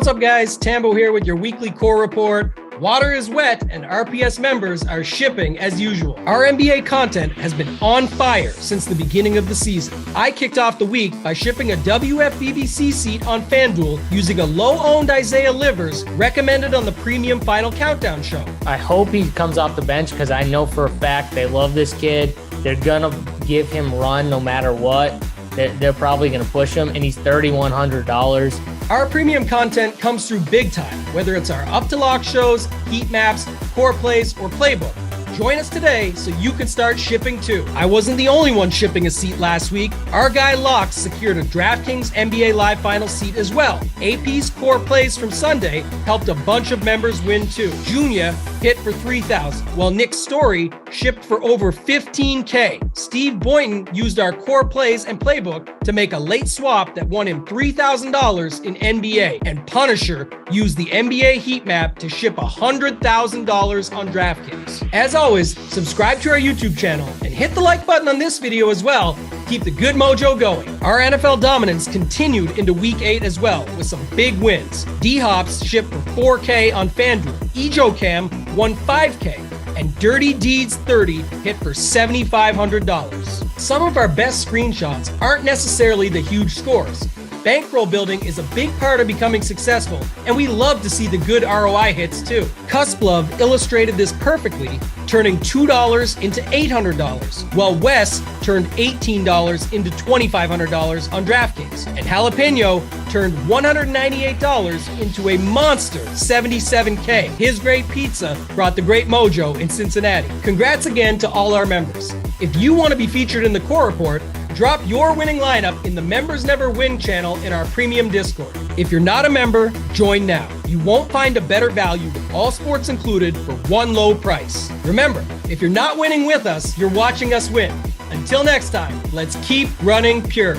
What's up, guys? Tambo here with your weekly core report. Water is wet and RPS members are shipping as usual. Our NBA content has been on fire since the beginning of the season. I kicked off the week by shipping a WFBBC seat on FanDuel using a low-owned Isaiah Livers recommended on the Premium Final Countdown show. I hope he comes off the bench because I know for a fact they love this kid. They're going to give him run no matter what. They're probably going to push him, and he's $3,100. Our premium content comes through big time, whether it's our up-to-lock shows, heat maps, core plays, or playbook. Join us today so you can start shipping too. I wasn't the only one shipping a seat last week. Our guy Locke secured a DraftKings NBA Live Final seat as well. AP's core plays from Sunday helped a bunch of members win too. Junior hit for $3,000, while Nick's story shipped for over $15K. Steve Boynton used our core plays and playbook to make a late swap that won him $3,000 in NBA. And Punisher used the NBA heat map to ship $100,000 on DraftKings. As always, subscribe to our YouTube channel and hit the like button on this video as well. Keep the good mojo going. Our NFL dominance continued into week 8 as well with some big wins. D-Hops shipped for $4K on FanDuel. EJOCam won $5K. And Dirty Deeds 30 hit for $7,500. Some of our best screenshots aren't necessarily the huge scores. Bankroll building is a big part of becoming successful, and we love to see the good ROI hits too. Cusplove illustrated this perfectly, turning $2 into $800, while Wes turned $18 into $2,500 on DraftKings, and Jalapeno turned $198 into a monster $77K. His Great Pizza brought the great mojo in Cincinnati. Congrats again to all our members. If you want to be featured in the core report, drop your winning lineup in the Members Never Win channel in our premium Discord. If you're not a member, join now. You won't find a better value with all sports included for one low price. Remember, if you're not winning with us, you're watching us win. Until next time, let's keep running pure.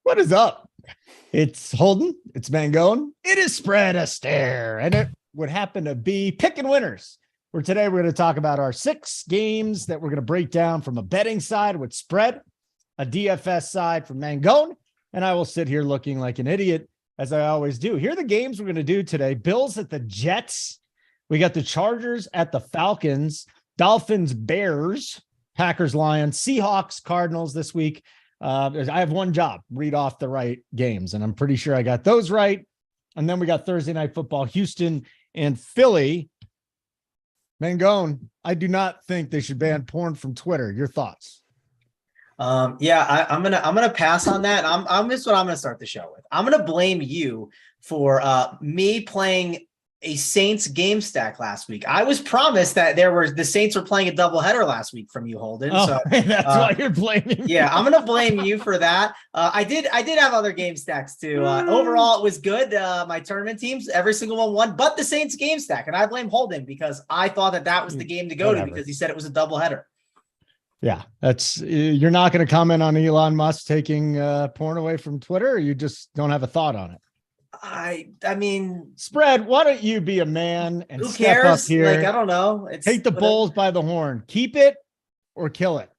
What is up? It's Holden. It's Mangone. It is Spread a Stare. And it would happen to be picking winners. Where today we're going to talk about our 6 games that we're going to break down from a betting side with Spread, a DFS side from Mangone, and I will sit here looking like an idiot as I always do. Here are the games we're going to do today. Bills at the Jets. We got the Chargers at the Falcons, Dolphins, Bears, Packers, Lions, Seahawks, Cardinals this week. I have one job, read off the right games, and I'm pretty sure I got those right. And then we got Thursday Night Football, Houston and Philly. Mangone, I do not think they should ban porn from Twitter. Your thoughts? I'm gonna pass on that. This is what I'm gonna start the show with. I'm gonna blame you for me playing a Saints game stack last week. I was promised that the Saints were playing a doubleheader last week from you, Holden. Oh, so that's why you're blaming me. Yeah, I'm gonna blame you for that. I did have other game stacks too. Overall, it was good. My tournament teams, every single one won, but the Saints game stack, and I blame Holden because I thought that was the game to go to because he said it was a doubleheader. Yeah, you're not going to comment on Elon Musk taking porn away from Twitter, or you just don't have a thought on it? I mean, Spread, why don't you be a man and who step cares? up here? Like, I don't know. Take the bulls by the horn. Keep it or kill it.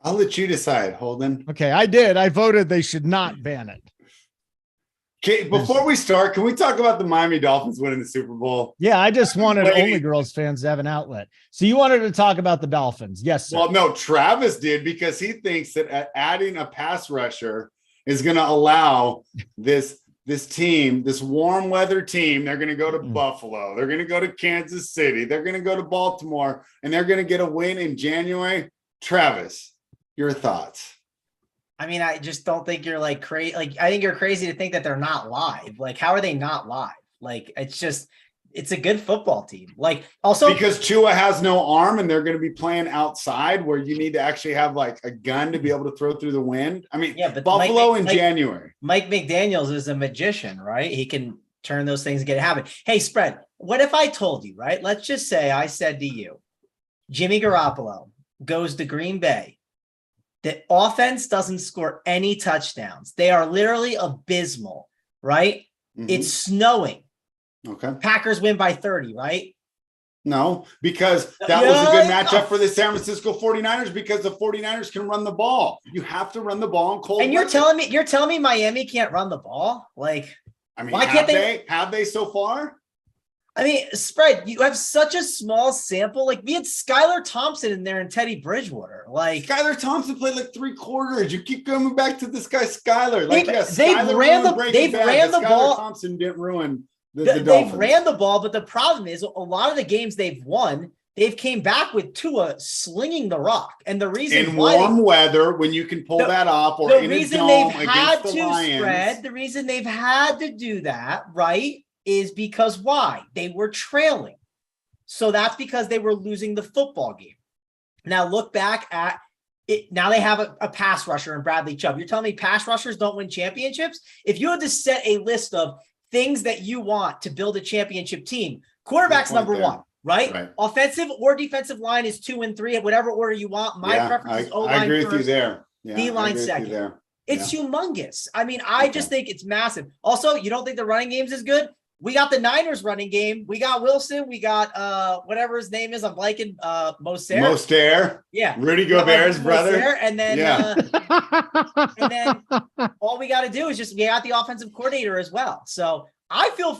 I'll let you decide, Holden. Okay, I did. I voted they should not ban it. Okay, before we start, can we talk about the Miami Dolphins winning the Super Bowl? Yeah, I just wanted Only Girls fans to have an outlet. So you wanted to talk about the Dolphins. Yes, sir. Well, no, Travis did because he thinks that adding a pass rusher is going to allow this team, this warm weather team, they're going to go to Buffalo. They're going to go to Kansas City. They're going to go to Baltimore, and they're going to get a win in January. Travis, your thoughts? I mean, I just don't think you're like crazy. Like, I think you're crazy to think that they're not live. Like, how are they not live? Like, it's a good football team. Like, also because Tua has no arm and they're going to be playing outside where you need to actually have like a gun to be able to throw through the wind. I mean, yeah, but Buffalo in January. Mike McDaniels is a magician, right? He can turn those things and get it happen. Hey, Spread, what if I told you, right? Let's just say I said to you, Jimmy Garoppolo goes to Green Bay. The offense doesn't score any touchdowns. They are literally abysmal, right? Mhm. It's snowing. Okay. Packers win by 30, right? No, because that was a good matchup for the San Francisco 49ers because the 49ers can run the ball. You have to run the ball in cold And you're weather. telling me Miami can't run the ball? Like, I mean, why can't they? Have they so far? I mean, spread, you have such a small sample. Like, we had Skylar Thompson in there and Teddy Bridgewater. Like, Skylar Thompson played like 3 quarters. You keep coming back to this guy, Skylar. Like, they've ran the ball. Thompson didn't ruin the They've Dolphins. ran the ball, but the problem is a lot of the games they've won, they've came back with Tua slinging the rock. And the reason in warm weather, when you can pull that off, or the in reason a they've dome had against the to Lions. spread, the reason they've had to do that, right, is because why? They were trailing. So that's because they were losing the football game. Now look back at it. Now they have a pass rusher in Bradley Chubb. You're telling me pass rushers don't win championships? If you had to set a list of things that you want to build a championship team, quarterback's number one, right? Offensive or defensive line is 2 and 3, whatever order you want. My preference is O-line I agree first, with you there. D-line second. It's humongous. I mean, I just think it's massive. Also, you don't think the running game's as good? We got the Niners running game. We got Wilson. We got whatever his name is. I'm blanking. Mostert. Yeah. Rudy Gobert's brother. And then and then all we got to do is just get out the offensive coordinator as well. So I feel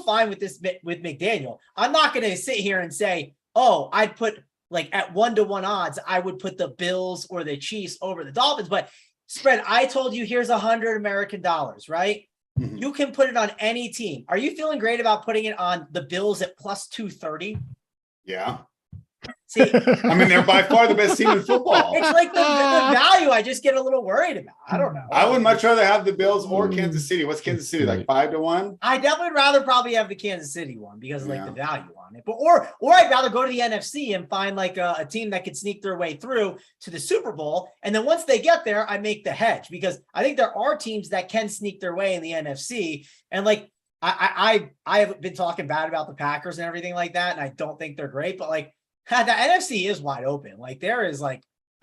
fine with this with McDaniel. I'm not going to sit here and say, oh, I'd put like at 1-to-1 odds, I would put the Bills or the Chiefs over the Dolphins. But spread, I told you here's $100 American, right? Mm-hmm. You can put it on any team. Are you feeling great about putting it on the Bills at plus 230? Yeah. See, I mean, they're by far the best team in football. It's like the value I just get a little worried about. I don't know. I would much rather have the Bills or Kansas City. What's Kansas City, like 5-1? I definitely rather probably have the Kansas City one because of like the value on it. But or I'd rather go to the NFC and find like a team that could sneak their way through to the Super Bowl. And then once they get there, I make the hedge because I think there are teams that can sneak their way in the NFC. And like I have been talking bad about the Packers and everything like that, and I don't think they're great, but like the NFC is wide open. Like there is like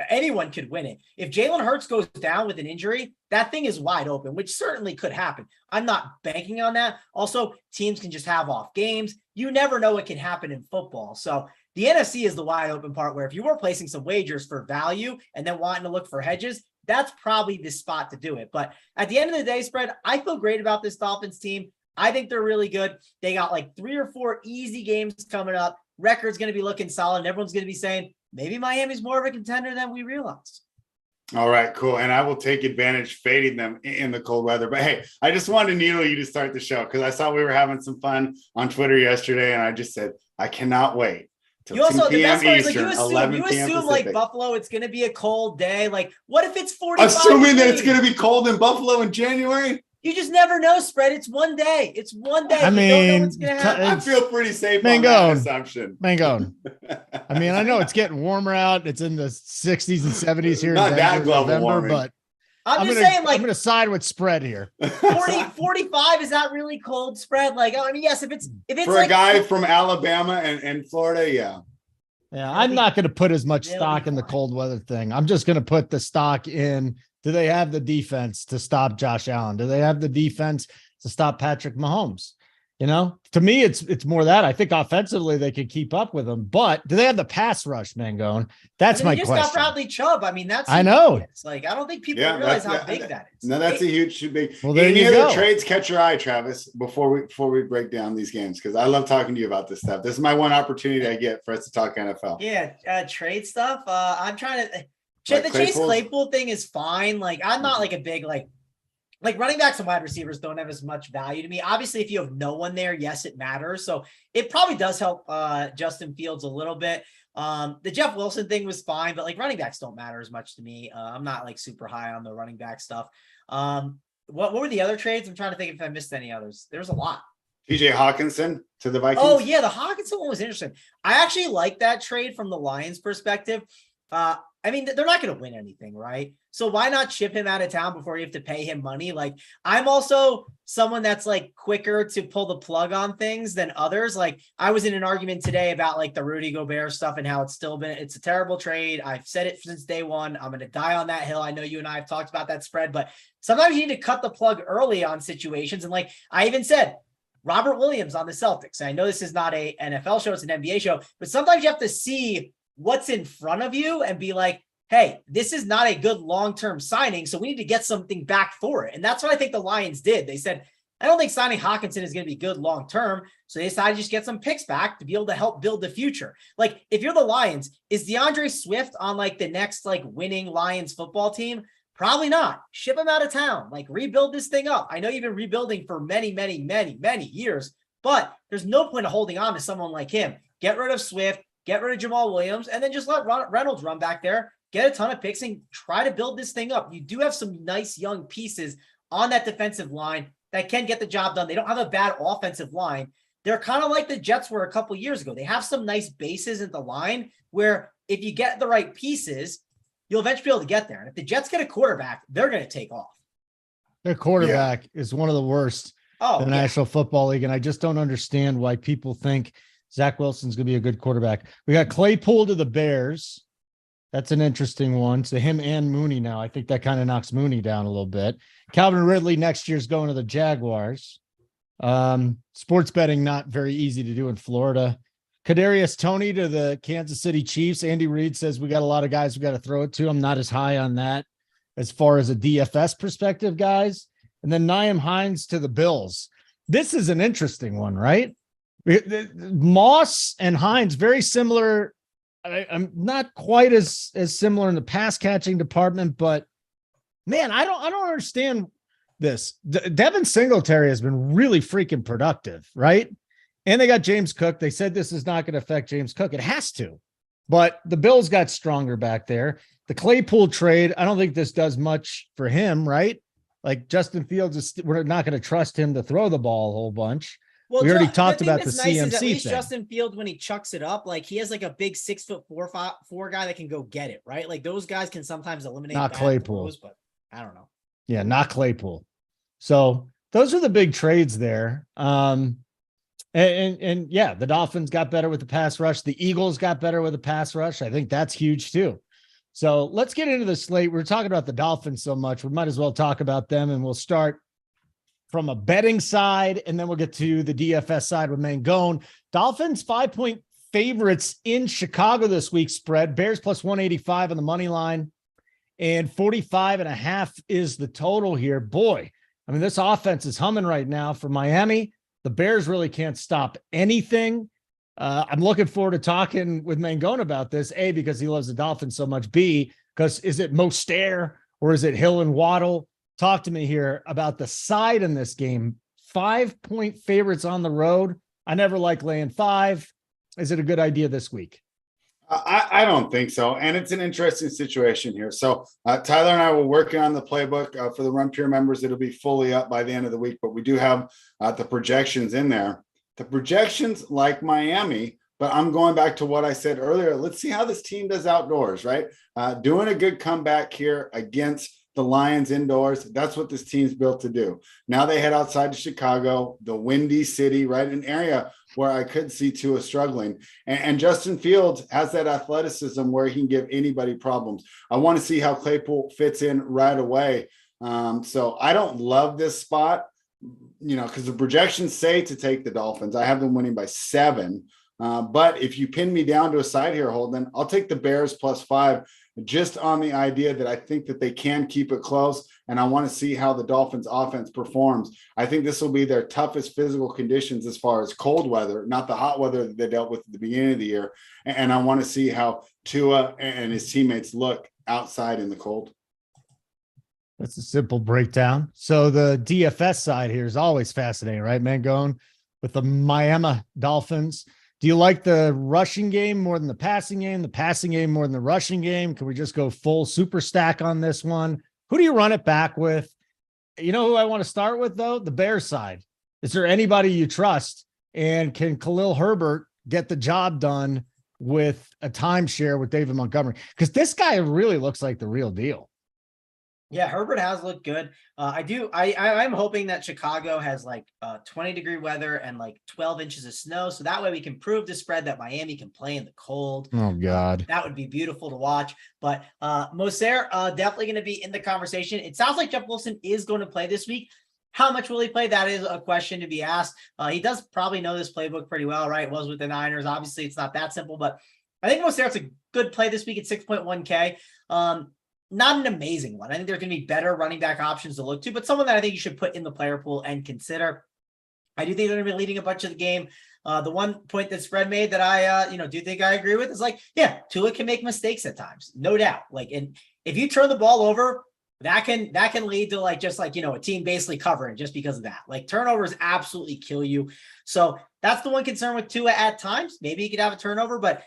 anyone could win it. If Jalen Hurts goes down with an injury, that thing is wide open, which certainly could happen. I'm not banking on that. Also, teams can just have off games. You never know what can happen in football. So the NFC is the wide open part where if you were placing some wagers for value and then wanting to look for hedges, that's probably the spot to do it. But at the end of the day, spread, I feel great about this Dolphins team. I think they're really good. They got like 3 or 4 easy games coming up. Record's going to be looking solid. And everyone's going to be saying, maybe Miami's more of a contender than we realized. All right, cool. And I will take advantage fading them in the cold weather. But hey, I just wanted to needle you to start the show because I saw we were having some fun on Twitter yesterday. And I just said, I cannot wait. You also, the best part is like you assume Pacific. like Buffalo, it's going to be a cold day. Like, what if it's 45? Assuming that it's going to be cold in Buffalo in January? You just never know, spread. It's one day. It's one day. I mean, don't know what's gonna happen. I feel pretty safe on that assumption. Mangone. I mean, I know it's getting warmer out. It's in the 60s and 70s here Not in that Denver, global November, warming. but I'm just saying, like, I'm going to side with spread here. 45 is that really cold spread? Like, I mean, yes, if it's for like, a guy from Alabama and Florida, yeah. Yeah, I'm not going to put as much stock in the cold weather thing. I'm just going to put the stock in. Do they have the defense to stop Josh Allen? Do they have the defense to stop Patrick Mahomes? You know, to me, it's more that I think offensively they could keep up with them, but do they have the pass rush, Mangone? That's my question. Just got Bradley Chubb. I mean, that's I know. It's like I don't think people realize how big that is. No, that's a huge big. Well, there Any you other go. trades catch your eye, Travis? Before we break down these games, because I love talking to you about this stuff. This is my one opportunity I get for us to talk NFL. Yeah, trade stuff. I'm trying to. Like the Chase Claypool thing is fine. Like I'm not like a big like running backs and wide receivers don't have as much value to me. Obviously, if you have no one there, yes, it matters. So it probably does help Justin Fields a little bit. The Jeff Wilson thing was fine, but like running backs don't matter as much to me. I'm not like super high on the running back stuff. What were the other trades? I'm trying to think if I missed any others. There's a lot. TJ Hawkinson to the Vikings. Oh yeah, the Hawkinson one was interesting. I actually like that trade from the Lions' perspective. I mean, they're not going to win anything, right? So why not ship him out of town before you have to pay him money? Like, I'm also someone that's like quicker to pull the plug on things than others. Like, I was in an argument today about like the Rudy Gobert stuff and how it's a terrible trade. I've said it since day one. I'm going to die on that hill. I know you and I have talked about that spread, but sometimes you need to cut the plug early on situations. And like I even said, Robert Williams on the Celtics. And I know this is not a NFL show, it's an NBA show, but sometimes you have to see what's in front of you and be like, hey, this is not a good long-term signing, so we need to get something back for it. And that's what I think the Lions did. They said, I don't think signing Hawkinson is going to be good long-term, so they decided to just get some picks back to be able to help build the future. Like, if you're the Lions, is DeAndre Swift on like the next like winning Lions football team? Probably not. Ship him out of town. Like, rebuild this thing up. I know you've been rebuilding for many, many, many, many years, but there's no point of holding on to someone like him. Get rid of Swift, get rid of Jamal Williams, and then just let Reynolds run back there, get a ton of picks, and try to build this thing up. You do have some nice young pieces on that defensive line that can get the job done. They don't have a bad offensive line. They're kind of like the Jets were a couple years ago. They have some nice bases at the line where if you get the right pieces, you'll eventually be able to get there. And if the Jets get a quarterback, they're going to take off. Their quarterback is one of the worst in the National Football League, and I just don't understand why people think Zach Wilson's going to be a good quarterback. We got Claypool to the Bears. That's an interesting one. So him and Mooney now. I think that kind of knocks Mooney down a little bit. Calvin Ridley next year's going to the Jaguars. Sports betting not very easy to do in Florida. Kadarius Toney to the Kansas City Chiefs. Andy Reid says we got a lot of guys we got to throw it to. I'm not as high on that as far as a DFS perspective, guys. And then Nyheim Hines to the Bills. This is an interesting one, right? Moss and Hines, very similar. I'm not quite as similar in the pass catching department, but man, I don't understand this. Devin Singletary has been really freaking productive, right? And they got James Cook. They said this is not going to affect James Cook. It has to, but the Bills got stronger back there. The Claypool trade, I don't think this does much for him, right? Like Justin Fields, we're not going to trust him to throw the ball a whole bunch. Well, we already talked about the CMC at least thing. Justin Fields, when he chucks it up, like he has like a big 6'4" guy that can go get it, right? Like those guys can sometimes eliminate. Not Claypool, throws, but I don't know. Yeah, not Claypool. So those are the big trades there. And yeah, the Dolphins got better with the pass rush. The Eagles got better with the pass rush. I think that's huge too. So let's get into the slate. We're talking about the Dolphins so much. We might as well talk about them, and we'll start from a betting side, and then we'll get to the DFS side with Mangone. Dolphins 5-point favorites in Chicago this week spread. Bears plus 185 on the money line, and 45.5 is the total here. Boy, I mean, this offense is humming right now for Miami. The Bears really can't stop anything. I'm looking forward to talking with Mangone about this, A, because he loves the Dolphins so much, B, because is it Mostert or is it Hill and Waddle? Talk to me here about the side in this game. 5-point favorites on the road. I never like laying 5. Is it a good idea this week? I don't think so. And it's an interesting situation here. So Tyler and I were working on the playbook for the Run Pure members. It'll be fully up by the end of the week, but we do have the projections in there. The projections like Miami, but I'm going back to what I said earlier. Let's see how this team does outdoors, right? Doing a good comeback here against the Lions indoors. That's what this team's built to do. Now they head outside to Chicago, the windy city, right? An area where I could see Tua struggling. And Justin Fields has that athleticism where he can give anybody problems. I want to see how Claypool fits in right away. So I don't love this spot, because the projections say to take the Dolphins. I have them winning by 7. But if you pin me down to a side here, Holden, I'll take the Bears plus 5, just on the idea that I think that they can keep it close, and I want to see how the Dolphins offense performs. I think this will be their toughest physical conditions as far as cold weather, not the hot weather that they dealt with at the beginning of the year. And I want to see how Tua and his teammates look outside in the cold. That's a simple breakdown. So the DFS side here is always fascinating, right, Mangone? With the Miami Dolphins. Do you like the rushing game more than the passing game more than the rushing game? Can we just go full super stack on this one? Who do you run it back with? You know who I want to start with, though? The Bears side. Is there anybody you trust? And can Khalil Herbert get the job done with a timeshare with David Montgomery, because this guy really looks like the real deal. Yeah, Herbert has looked good. I'm hoping that Chicago has like 20-degree weather and like 12 inches of snow. So that way we can prove the spread that Miami can play in the cold. Oh God. That would be beautiful to watch. But Moser definitely going to be in the conversation. It sounds like Jeff Wilson is going to play this week. How much will he play? That is a question to be asked. He does probably know this playbook pretty well, right? Was with the Niners. Obviously, it's not that simple, but I think Moser's a good play this week at 6.1K. Not an amazing one. I think there's going to be better running back options to look to, but someone that I think you should put in the player pool and consider. I do think they're going to be leading a bunch of the game. The one point that Spread made that I, do think I agree with is like, yeah, Tua can make mistakes at times, no doubt. Like, and if you turn the ball over, that can lead to like, just like, a team basically covering just because of that. Like turnovers absolutely kill you. So that's the one concern with Tua at times. Maybe he could have a turnover, but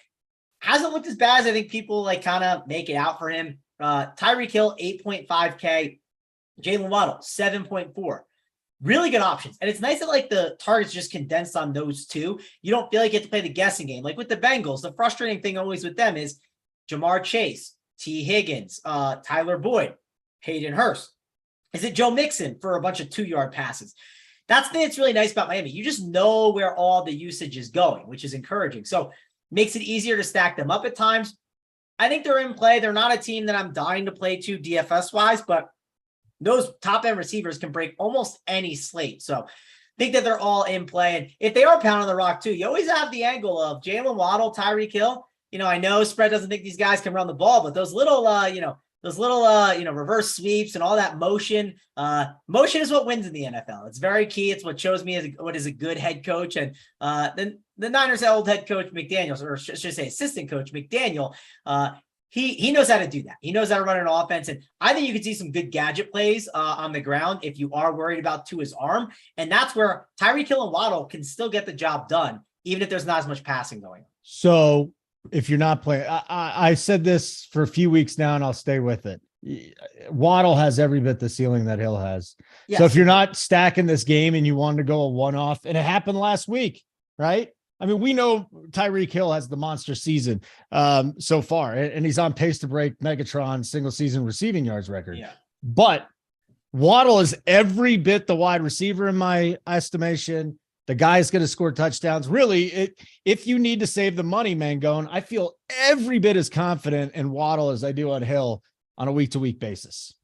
hasn't looked as bad as I think people like kind of make it out for him. Tyreek Hill, 8.5K. Jalen Waddle, 7.4. Really good options. And it's nice that like the targets just condensed on those two. You don't feel like you have to play the guessing game. Like with the Bengals, the frustrating thing always with them is Jamar Chase, T. Higgins, Tyler Boyd, Hayden Hurst. Is it Joe Mixon for a bunch of 2-yard passes? That's the thing that's really nice about Miami. You just know where all the usage is going, which is encouraging. So makes it easier to stack them up at times. I think they're in play. They're not a team that I'm dying to play to DFS wise, but those top end receivers can break almost any slate. So I think that they're all in play. And if they are pounding the rock too, you always have the angle of Jalen Waddle, Tyreek Hill. I know Spread doesn't think these guys can run the ball, but those little, reverse sweeps and all that motion is what wins in the NFL. It's very key. It's what shows me what is a good head coach. And then the Niners' old head coach McDaniels, or should I say assistant coach McDaniel, he knows how to do that. He knows how to run an offense. And I think you could see some good gadget plays on the ground if you are worried about Tua's arm. And that's where Tyreek Hill and Waddle can still get the job done, even if there's not as much passing going on. So if you're not playing, I said this for a few weeks now, and I'll stay with it. Waddle has every bit the ceiling that Hill has. Yes. So if you're not stacking this game and you want to go a one-off, and it happened last week, right? I mean, we know Tyreek Hill has the monster season so far, and he's on pace to break Megatron's single season receiving yards record. Yeah. But Waddle is every bit the wide receiver in my estimation. The guy's going to score touchdowns. Really, if you need to save the money, Mangone, I feel every bit as confident in Waddle as I do on Hill on a week-to-week basis.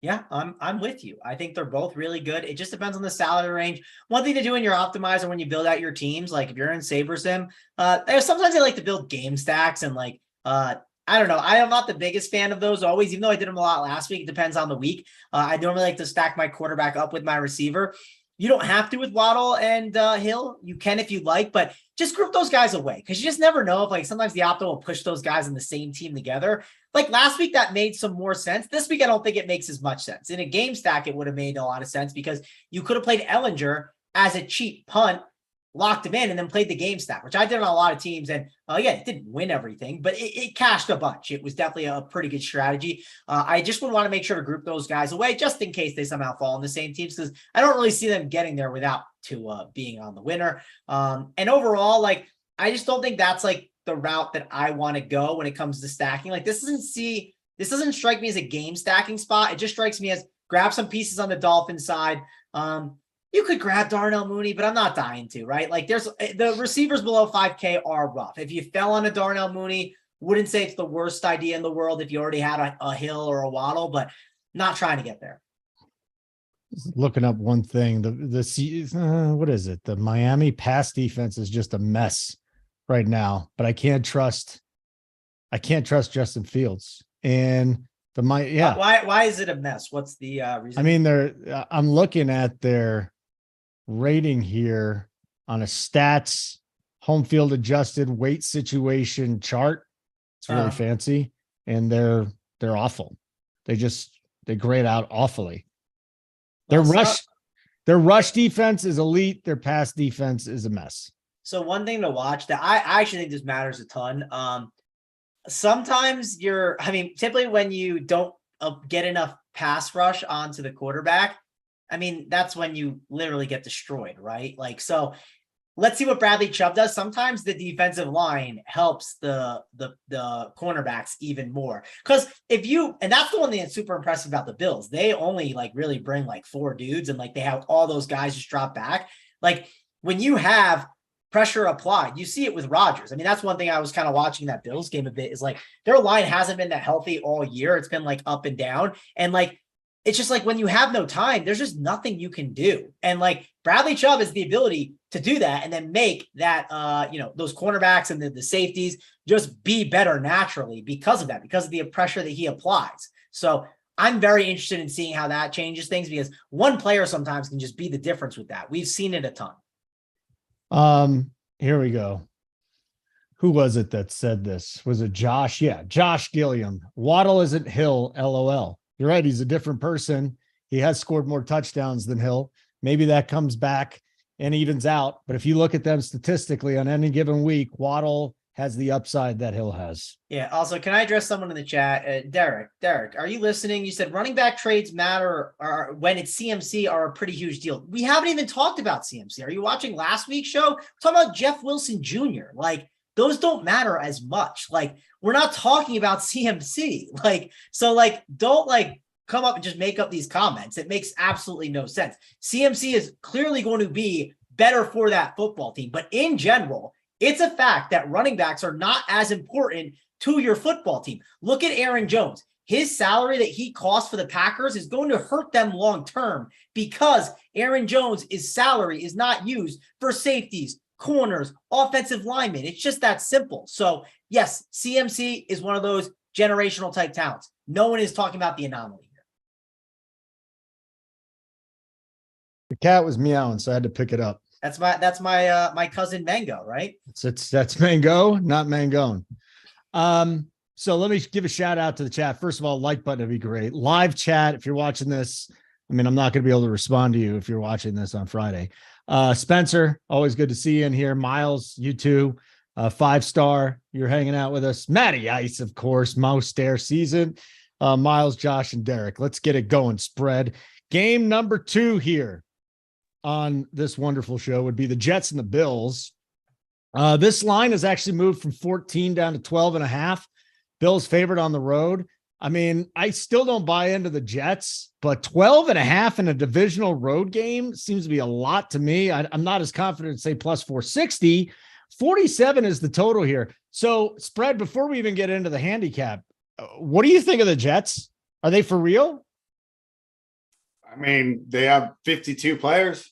Yeah, I'm with you. I think they're both really good. It just depends on the salary range. One thing to do in your optimizer when you build out your teams, like if you're in SaberSim, sometimes I like to build game stacks and like I don't know. I am not the biggest fan of those always, even though I did them a lot last week. It depends on the week. I normally like to stack my quarterback up with my receiver. You don't have to with Waddle and Hill. You can if you'd like, but just group those guys away because you just never know if like sometimes the opto will push those guys in the same team together. Like last week, that made some more sense. This week, I don't think it makes as much sense. In a game stack, it would have made a lot of sense because you could have played Ellinger as a cheap punt, locked him in, and then played the game stack, which I did on a lot of teams. And it didn't win everything, but it cashed a bunch. It was definitely a pretty good strategy. I just would want to make sure to group those guys away just in case they somehow fall in the same teams because I don't really see them getting there without Tua being on the winner. And overall, like I just don't think that's like the route that I want to go when it comes to stacking. Like this doesn't strike me as a game stacking spot. It just strikes me as grab some pieces on the Dolphins side. You could grab Darnell Mooney, but I'm not dying to, right? Like there's the receivers below 5K are rough. If you fell on a Darnell Mooney, wouldn't say it's the worst idea in the world if you already had a Hill or a Waddle, but not trying to get there. Looking up one thing, what is it? The Miami pass defense is just a mess right now, but I can't trust Justin Fields and Why is it a mess? What's the reason? I mean, I'm looking at their rating here on a stats home field adjusted weight situation chart. It's really fancy, and they're awful. They grade out awfully. Their rush defense is elite. Their pass defense is a mess. So one thing to watch that I actually think this matters a ton. Sometimes typically when you don't get enough pass rush onto the quarterback, I mean, that's when you literally get destroyed, right? Like, so let's see what Bradley Chubb does. Sometimes the defensive line helps the cornerbacks even more. Because and that's the one thing that's super impressive about the Bills. They only like really bring like 4 dudes, and like they have all those guys just drop back. Like when you have pressure applied, you see it with Rodgers. I mean, that's one thing I was kind of watching that Bills game a bit, is like their line hasn't been that healthy all year. It's been like up and down. And like, it's just like when you have no time, there's just nothing you can do. And like Bradley Chubb has the ability to do that and then make that, those cornerbacks and the safeties just be better naturally because of that, because of the pressure that he applies. So I'm very interested in seeing how that changes things, because one player sometimes can just be the difference with that. We've seen it a ton. Here we go. Who was it that said this? Was it Josh? Yeah, Josh Gilliam. Waddle isn't Hill, LOL. You're right. He's a different person. He has scored more touchdowns than Hill. Maybe that comes back and evens out. But if you look at them statistically on any given week, Waddle has the upside that Hill has. Yeah. Also, can I address someone in the chat? Derek, are you listening? You said running back trades matter when it's CMC are a pretty huge deal. We haven't even talked about CMC. Are you watching last week's show? We're talking about Jeff Wilson Jr. Like, those don't matter as much. Like, we're not talking about CMC. Like, so like, don't like come up and just make up these comments. It makes absolutely no sense. CMC is clearly going to be better for that football team. But in general, it's a fact that running backs are not as important to your football team. Look at Aaron Jones. His salary that he costs for the Packers is going to hurt them long term, because Aaron Jones' salary is not used for safeties, corners, offensive linemen. It's just that simple. So yes, CMC is one of those generational type talents. No one is talking about the anomaly here. The cat was meowing, so I had to pick it up. That's my cousin Mango, right? That's Mango, not Mangone. So let me give a shout out to the chat. First of all, like button would be great. Live chat, if you're watching this, I mean, I'm not going to be able to respond to you if you're watching this on Friday. Spencer, always good to see you in here. Miles, you too. 5-star, you're hanging out with us. Matty Ice, of course. Most Dare season. Miles, Josh, and Derek. Let's get it going. Spread. Game number 2 here on this wonderful show would be the Jets and the Bills. This line has actually moved from 14 down to 12.5. Bills favored on the road. I mean, I still don't buy into the Jets, but 12.5 in a divisional road game seems to be a lot to me. I'm not as confident to say plus 460. 47 is the total here. So, Spread, before we even get into the handicap, what do you think of the Jets? Are they for real? I mean, they have 52 players,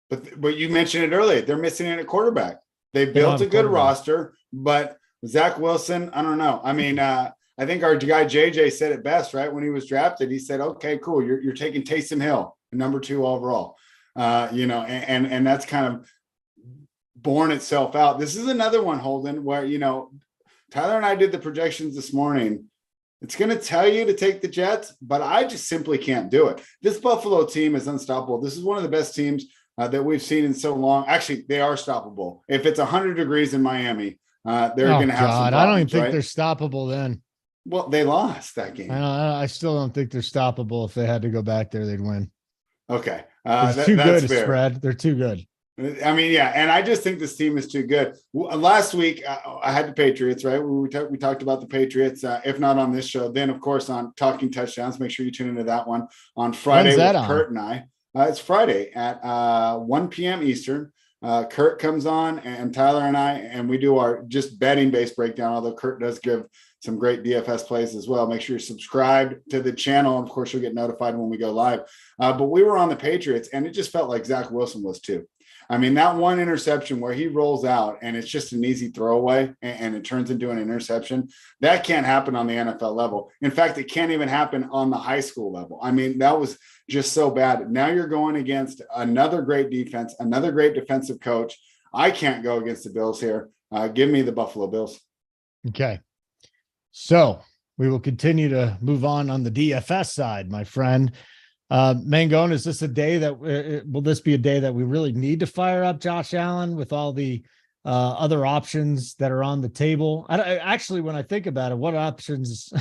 but you mentioned it earlier. They're missing in a quarterback. They built a good roster, but Zach Wilson, I don't know. I mean, I think our guy JJ said it best, right? When he was drafted, he said, "Okay, cool. You're taking Taysom Hill, number 2 overall." And that's kind of borne itself out. This is another one, Holden, where Tyler and I did the projections this morning. It's going to tell you to take the Jets, but I just simply can't do it. This Buffalo team is unstoppable. This is one of the best teams that we've seen in so long. Actually, they are stoppable. If it's 100 degrees in Miami, they're going to have some problems, I don't even think right? they're stoppable then. Well, they lost that game. I still don't think they're stoppable. If they had to go back there, they'd win. Okay. It's too good, Spread. They're too good. I mean, yeah, and I just think this team is too good. Last week, I had the Patriots, right? We talked about the Patriots. If not on this show, then, of course, on Talking Touchdowns. Make sure you tune into that one on Friday with Kurt and I. It's Friday at 1 p.m. Eastern. Kurt comes on, and Tyler and I, and we do our just betting-based breakdown, although Kurt does give some great DFS plays as well. Make sure you're subscribed to the channel. And, of course, you'll get notified when we go live. But we were on the Patriots, and it just felt like Zach Wilson was too. I mean, that one interception where he rolls out and it's just an easy throwaway and it turns into an interception, that can't happen on the NFL level. In fact, it can't even happen on the high school level. I mean, that was just so bad. Now you're going against another great defense, another great defensive coach. I can't go against the Bills here. Give me the Buffalo Bills. Okay. So we will continue to move on the DFS side, my friend. Mangone, is this a day that will this be a day that we really need to fire up Josh Allen with all the other options that are on the table? Actually, when I think about it, what options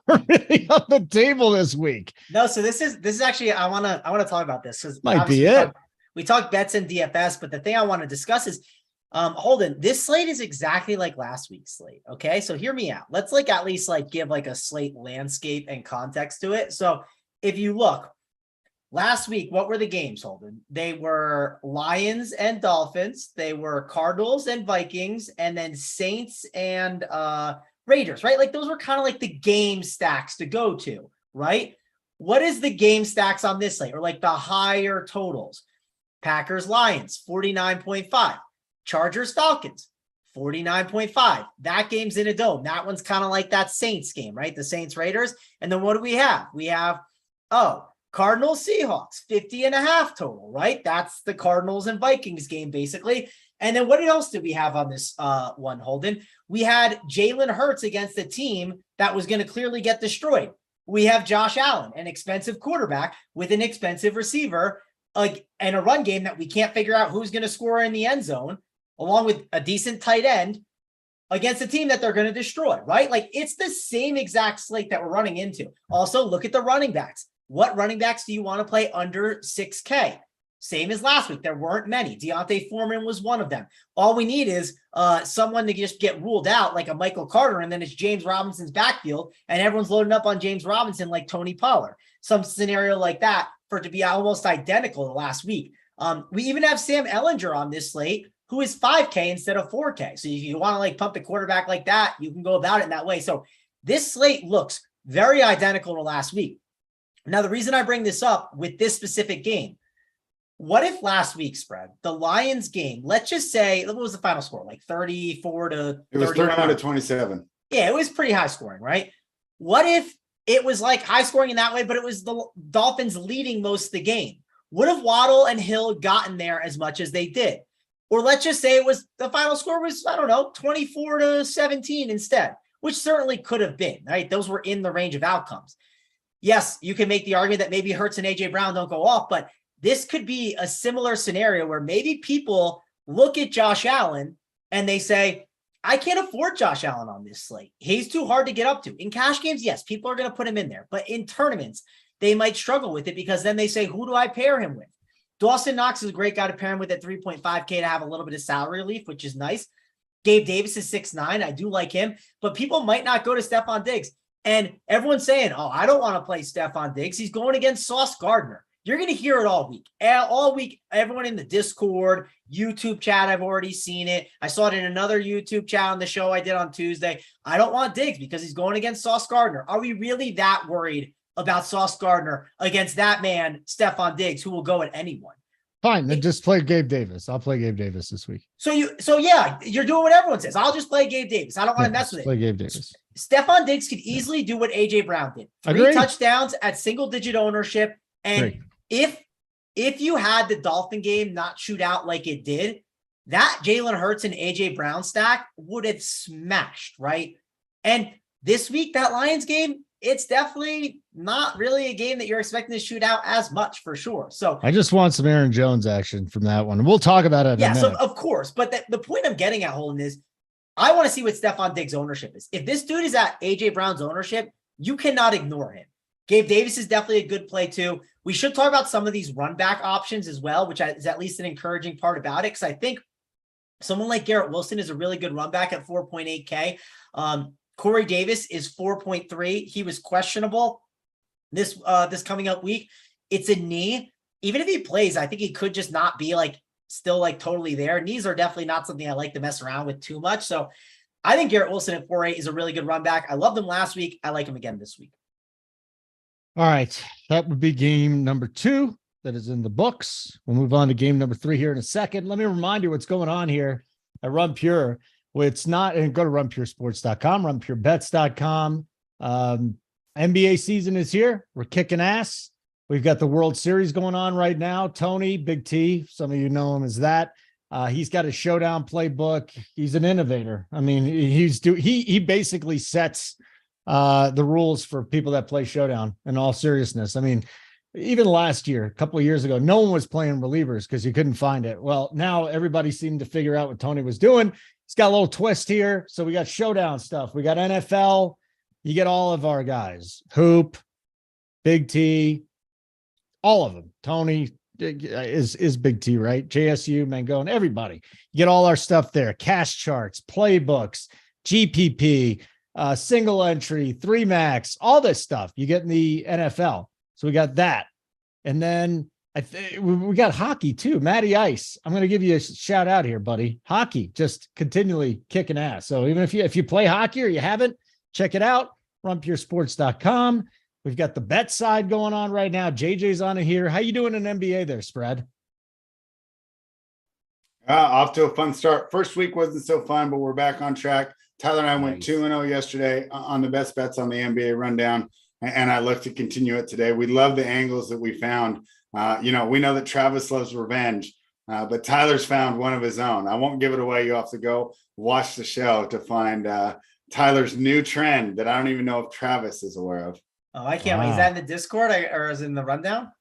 are really on the table this week? No, so this is actually I want to talk about this because might be it. We talked bets and DFS, but the thing I want to discuss is Holden, this slate is exactly like last week's slate. Okay. So hear me out. Let's at least give a slate landscape and context to it. So if you look last week, what were the games, Holden? They were Lions and Dolphins. They were Cardinals and Vikings, and then Saints and Raiders, right? Those were kind of the game stacks to go to, right? What is the game stacks on this slate, or the higher totals? Packers, Lions, 49.5. Chargers, Falcons, 49.5. That game's in a dome. That one's kind of like that Saints game, right? The Saints Raiders. And then what do we have? We have, Cardinals, Seahawks, 50.5 total, right? That's the Cardinals and Vikings game, basically. And then what else did we have on this one, Holden? We had Jalen Hurts against a team that was going to clearly get destroyed. We have Josh Allen, an expensive quarterback with an expensive receiver, and a run game that we can't figure out who's going to score in the end zone, along with a decent tight end against a team that they're going to destroy, right? It's the same exact slate that we're running into. Also, look at the running backs. What running backs do you want to play under 6K? Same as last week. There weren't many. Deontay Foreman was one of them. All we need is someone to just get ruled out, like a Michael Carter, and then it's James Robinson's backfield, and everyone's loading up on James Robinson like Tony Pollard. Some scenario like that for it to be almost identical to last week. We even have Sam Ellinger on this slate, who is 5K instead of 4K. So if you want to pump the quarterback like that, you can go about it in that way. So this slate looks very identical to last week. Now, the reason I bring this up with this specific game, what if last week's spread, the Lions game, let's just say, what was the final score? 34 to It was 31 to 27. Yeah, it was pretty high scoring, right? What if it was high scoring in that way, but it was the Dolphins leading most of the game? Would have Waddle and Hill gotten there as much as they did? Or let's just say the final score was, 24 to 17 instead, which certainly could have been, right? Those were in the range of outcomes. Yes, you can make the argument that maybe Hurts and AJ Brown don't go off, but this could be a similar scenario where maybe people look at Josh Allen and they say, I can't afford Josh Allen on this slate. He's too hard to get up to. In cash games, yes, people are going to put him in there, but in tournaments, they might struggle with it because then they say, who do I pair him with? Dawson Knox is a great guy to pair him with at 3.5K to have a little bit of salary relief, which is nice. Gabe Davis is 6'9". I do like him, but people might not go to Stephon Diggs. And everyone's saying, I don't want to play Stephon Diggs. He's going against Sauce Gardner. You're going to hear it all week. All week, everyone in the Discord, YouTube chat, I've already seen it. I saw it in another YouTube chat on the show I did on Tuesday. I don't want Diggs because he's going against Sauce Gardner. Are we really that worried about Sauce Gardner against that man, Stephon Diggs, who will go at anyone? Fine, then just play Gabe Davis. I'll play Gabe Davis this week. So yeah, you're doing what everyone says. I'll just play Gabe Davis. I don't want to mess with it. Play Gabe Davis. Stephon Diggs could easily do what AJ Brown did. 3 touchdowns at single-digit ownership. And if you had the Dolphin game not shoot out like it did, that Jalen Hurts and AJ Brown stack would have smashed, right? And this week, that Lions game, it's definitely not really a game that you're expecting to shoot out as much for sure. So I just want some Aaron Jones action from that one. We'll talk about it. Yeah, so of course. But the point I'm getting at, Holden, is I want to see what Stephon Diggs' ownership is. If this dude is at AJ Brown's ownership, you cannot ignore him. Gabe Davis is definitely a good play too. We should talk about some of these run back options as well, which is at least an encouraging part about it. Because I think someone like Garrett Wilson is a really good run back at 4.8K. Corey Davis is 4.3. He was questionable this coming up week. It's a knee. Even if he plays, I think he could just not be still totally there. Knees are definitely not something I like to mess around with too much. So I think Garrett Wilson at 4.8 is a really good run back. I loved him last week. I like him again this week. All right. That would be game number 2 that is in the books. We'll move on to game number 3 here in a second. Let me remind you what's going on here at Run Pure. Well, it's not, and go to runpuresports.com, runpurebets.com. NBA season is here. We're kicking ass. We've got the World Series going on right now. Tony, Big T, some of you know him as that. He's got a showdown playbook. He's an innovator. I mean, he basically sets the rules for people that play showdown in all seriousness. I mean, even last year, a couple of years ago, no one was playing relievers because you couldn't find it. Well, now everybody seemed to figure out what Tony was doing. He's got a little twist here. So we got showdown stuff. We got NFL. You get all of our guys, Hoop, Big T, all of them. Tony, is Big T, right? JSU, Mangone, everybody. You get all our stuff there. Cash charts, playbooks, GPP, single entry, 3 max, all this stuff you get in the NFL. So we got that. And then we got hockey too. Matty Ice. I'm going to give you a shout out here, buddy. Hockey, just continually kicking ass. So even if you play hockey or you haven't, check it out. RunPureSports.com. We've got the bet side going on right now. JJ's on it here. How you doing in NBA there, Spread? Off to a fun start. First week wasn't so fun, but we're back on track. Tyler and I went 2-0 yesterday on the best bets on the NBA rundown, and I look to continue it today. We love the angles that we found. We know that Travis loves revenge, but Tyler's found one of his own. I won't give it away. You have to go watch the show to find Tyler's new trend that I don't even know if Travis is aware of. Oh, I can't wait. Is that in the Discord or is it in the rundown?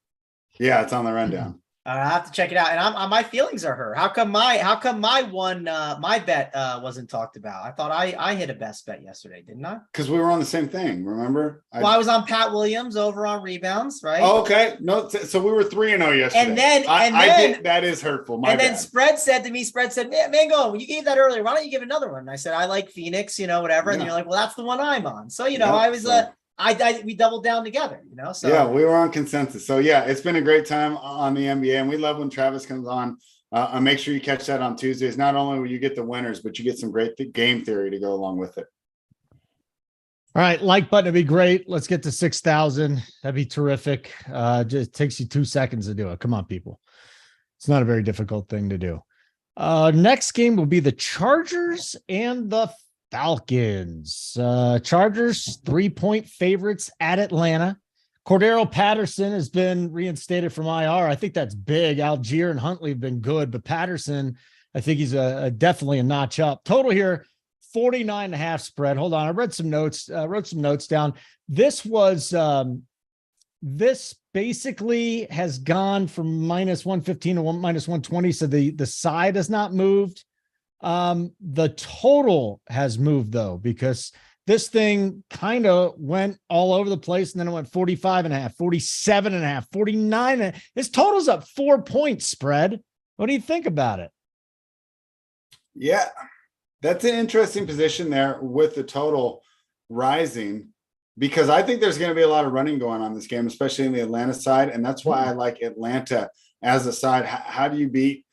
Yeah, it's on the rundown. I have to check it out. And my feelings are hurt. How come my one my bet wasn't talked about? I thought I hit a best bet yesterday, didn't I? Because we were on the same thing, remember? I was on Pat Williams over on rebounds, right? Oh, okay. No, so we were 3-0 yesterday. And then that is hurtful. My bad. Spread said, Mango, when you gave that earlier, why don't you give another one? And I said, I like Phoenix, whatever. And you're like, well, that's the one I'm on. So, I was we doubled down together, So yeah, we were on consensus. So yeah, it's been a great time on the NBA, and we love when Travis comes on. Make sure you catch that on Tuesdays. Not only will you get the winners, but you get some great game theory to go along with it. All right, like button would be great. Let's get to 6,000. That'd be terrific. Just takes you 2 seconds to do it. Come on, people. It's not a very difficult thing to do. Next game will be the Chargers and the Falcons. Chargers 3-point favorites at Atlanta. Cordero Patterson has been reinstated from IR. I think that's big. Algier and Huntley have been good, but Patterson, I think he's definitely a notch up. Total here, 49.5 spread. Hold on. I read some notes, wrote some notes down. This basically has gone from -115 to -120. So the side has not moved. The total has moved though, because this thing kind of went all over the place, and then it went 45.5, 47.5, 49. This total's up 4 points spread. What do you think about it? Yeah, that's an interesting position there with the total rising, because I think there's going to be a lot of running going on this game, especially in the Atlanta side. And that's why I like Atlanta as a side. How do you beat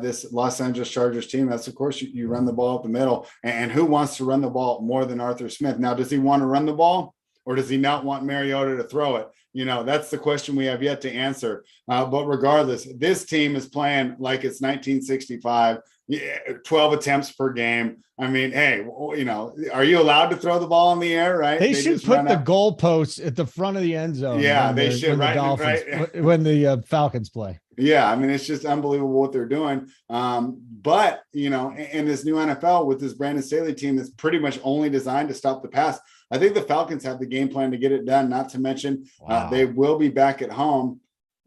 this Los Angeles Chargers team? That's, of course, you run the ball up the middle. And who wants to run the ball more than Arthur Smith? Now, does he want to run the ball, or does he not want Mariota to throw it? That's the question we have yet to answer. But regardless, this team is playing like it's 1965, 12 attempts per game. I mean, hey, are you allowed to throw the ball in the air, right? They should put the goalposts at the front of the end zone. Yeah, they should, right? When the Falcons play. Yeah, I mean, it's just unbelievable what they're doing. But, in this new NFL with this Brandon Staley team that's pretty much only designed to stop the pass, I think the Falcons have the game plan to get it done, not to mention they will be back at home.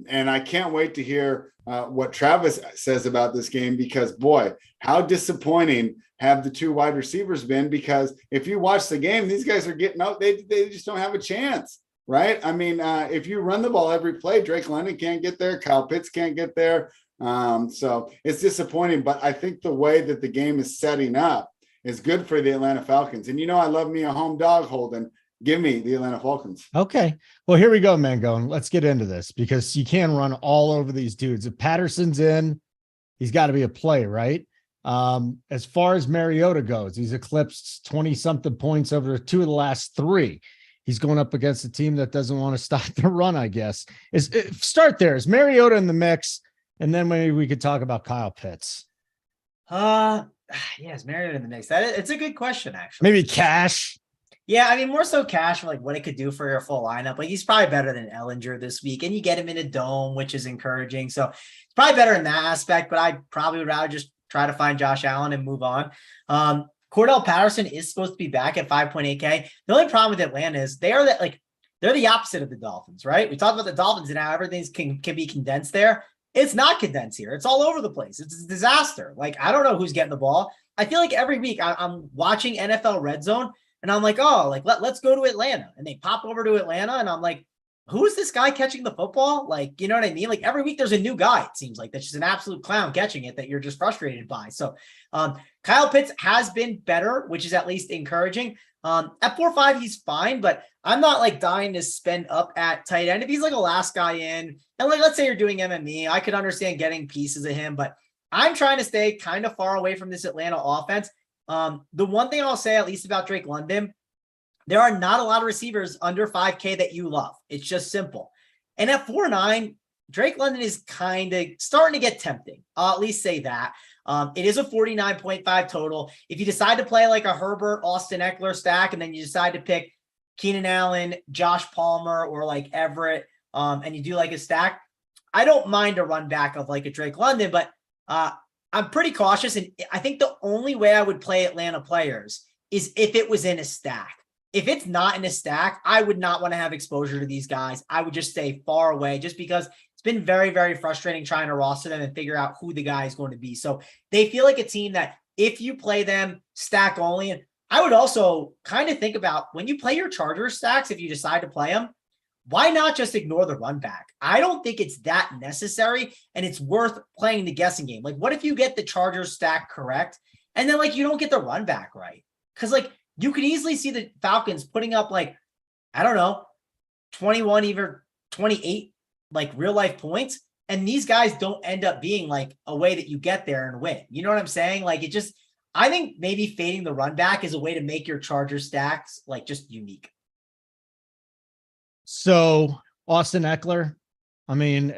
And I can't wait to hear what Travis says about this game, because, boy, how disappointing have the two wide receivers been? Because if you watch the game, these guys are getting out. They just don't have a chance. Right. I mean, if you run the ball every play, Drake London can't get there. Kyle Pitts can't get there. So it's disappointing. But I think the way that the game is setting up is good for the Atlanta Falcons. And, I love me a home dog, Holden. Give me the Atlanta Falcons. Okay. Well, here we go, Mangone. Let's get into this, because you can run all over these dudes. If Patterson's in, he's got to be a play, right? As far as Mariota goes, he's eclipsed 20-something points over 2 of the last 3. He's going up against a team that doesn't want to stop the run, I guess. Start there. Is Mariota in the mix? And then maybe we could talk about Kyle Pitts. Yes, Mariota in the mix. It's a good question, actually. Maybe Cash. Yeah, I mean, more so Cash for like what it could do for your full lineup. Like, he's probably better than Ellinger this week, and you get him in a dome, which is encouraging. So it's probably better in that aspect, but I probably would rather just try to find Josh Allen and move on. Cordell Patterson is supposed to be back at 5.8K. The only problem with Atlanta is they're the opposite of the Dolphins, right? We talked about the Dolphins and how everything can be condensed there. It's not condensed here. It's all over the place. It's a disaster. Like, I don't know who's getting the ball. I feel like every week I'm watching NFL Red Zone, and I'm like, let's go to Atlanta. And they pop over to Atlanta, and I'm like, who is this guy catching the football? Like, you know what I mean? Like every week there's a new guy, it seems like, that's just an absolute clown catching it that you're just frustrated by. So Kyle Pitts has been better, which is at least encouraging. At 4.5, he's fine, but I'm not like dying to spend up at tight end. If he's like a last guy in, and like, let's say you're doing MME, I could understand getting pieces of him, but I'm trying to stay kind of far away from this Atlanta offense. The one thing I'll say, at least about Drake London, there are not a lot of receivers under 5K that you love. It's just simple. And at 4.9, Drake London is kind of starting to get tempting. I'll at least say that. It is a 49.5 total. If you decide to play like a Herbert, Austin Eckler stack, and then you decide to pick Keenan Allen, Josh Palmer, or like Everett, and you do like a stack, I don't mind a run back of like a Drake London, but I'm pretty cautious. And I think the only way I would play Atlanta players is if it was in a stack. If it's not in a stack, I would not want to have exposure to these guys. I would just stay far away just because it's been very, very frustrating trying to roster them and figure out who the guy is going to be. So they feel like a team that if you play them stack only, and I would also kind of think about when you play your Chargers stacks, if you decide to play them, why not just ignore the run back? I don't think it's that necessary, and it's worth playing the guessing game. Like, what if you get the Chargers stack correct, and then like you don't get the run back right? Because like you could easily see the Falcons putting up like, I don't know, 21, even 28, like real life points. And these guys don't end up being like a way that you get there and win. You know what I'm saying? Like it just, I think maybe fading the run back is a way to make your Charger stacks like just unique. So Austin Eckler, I mean,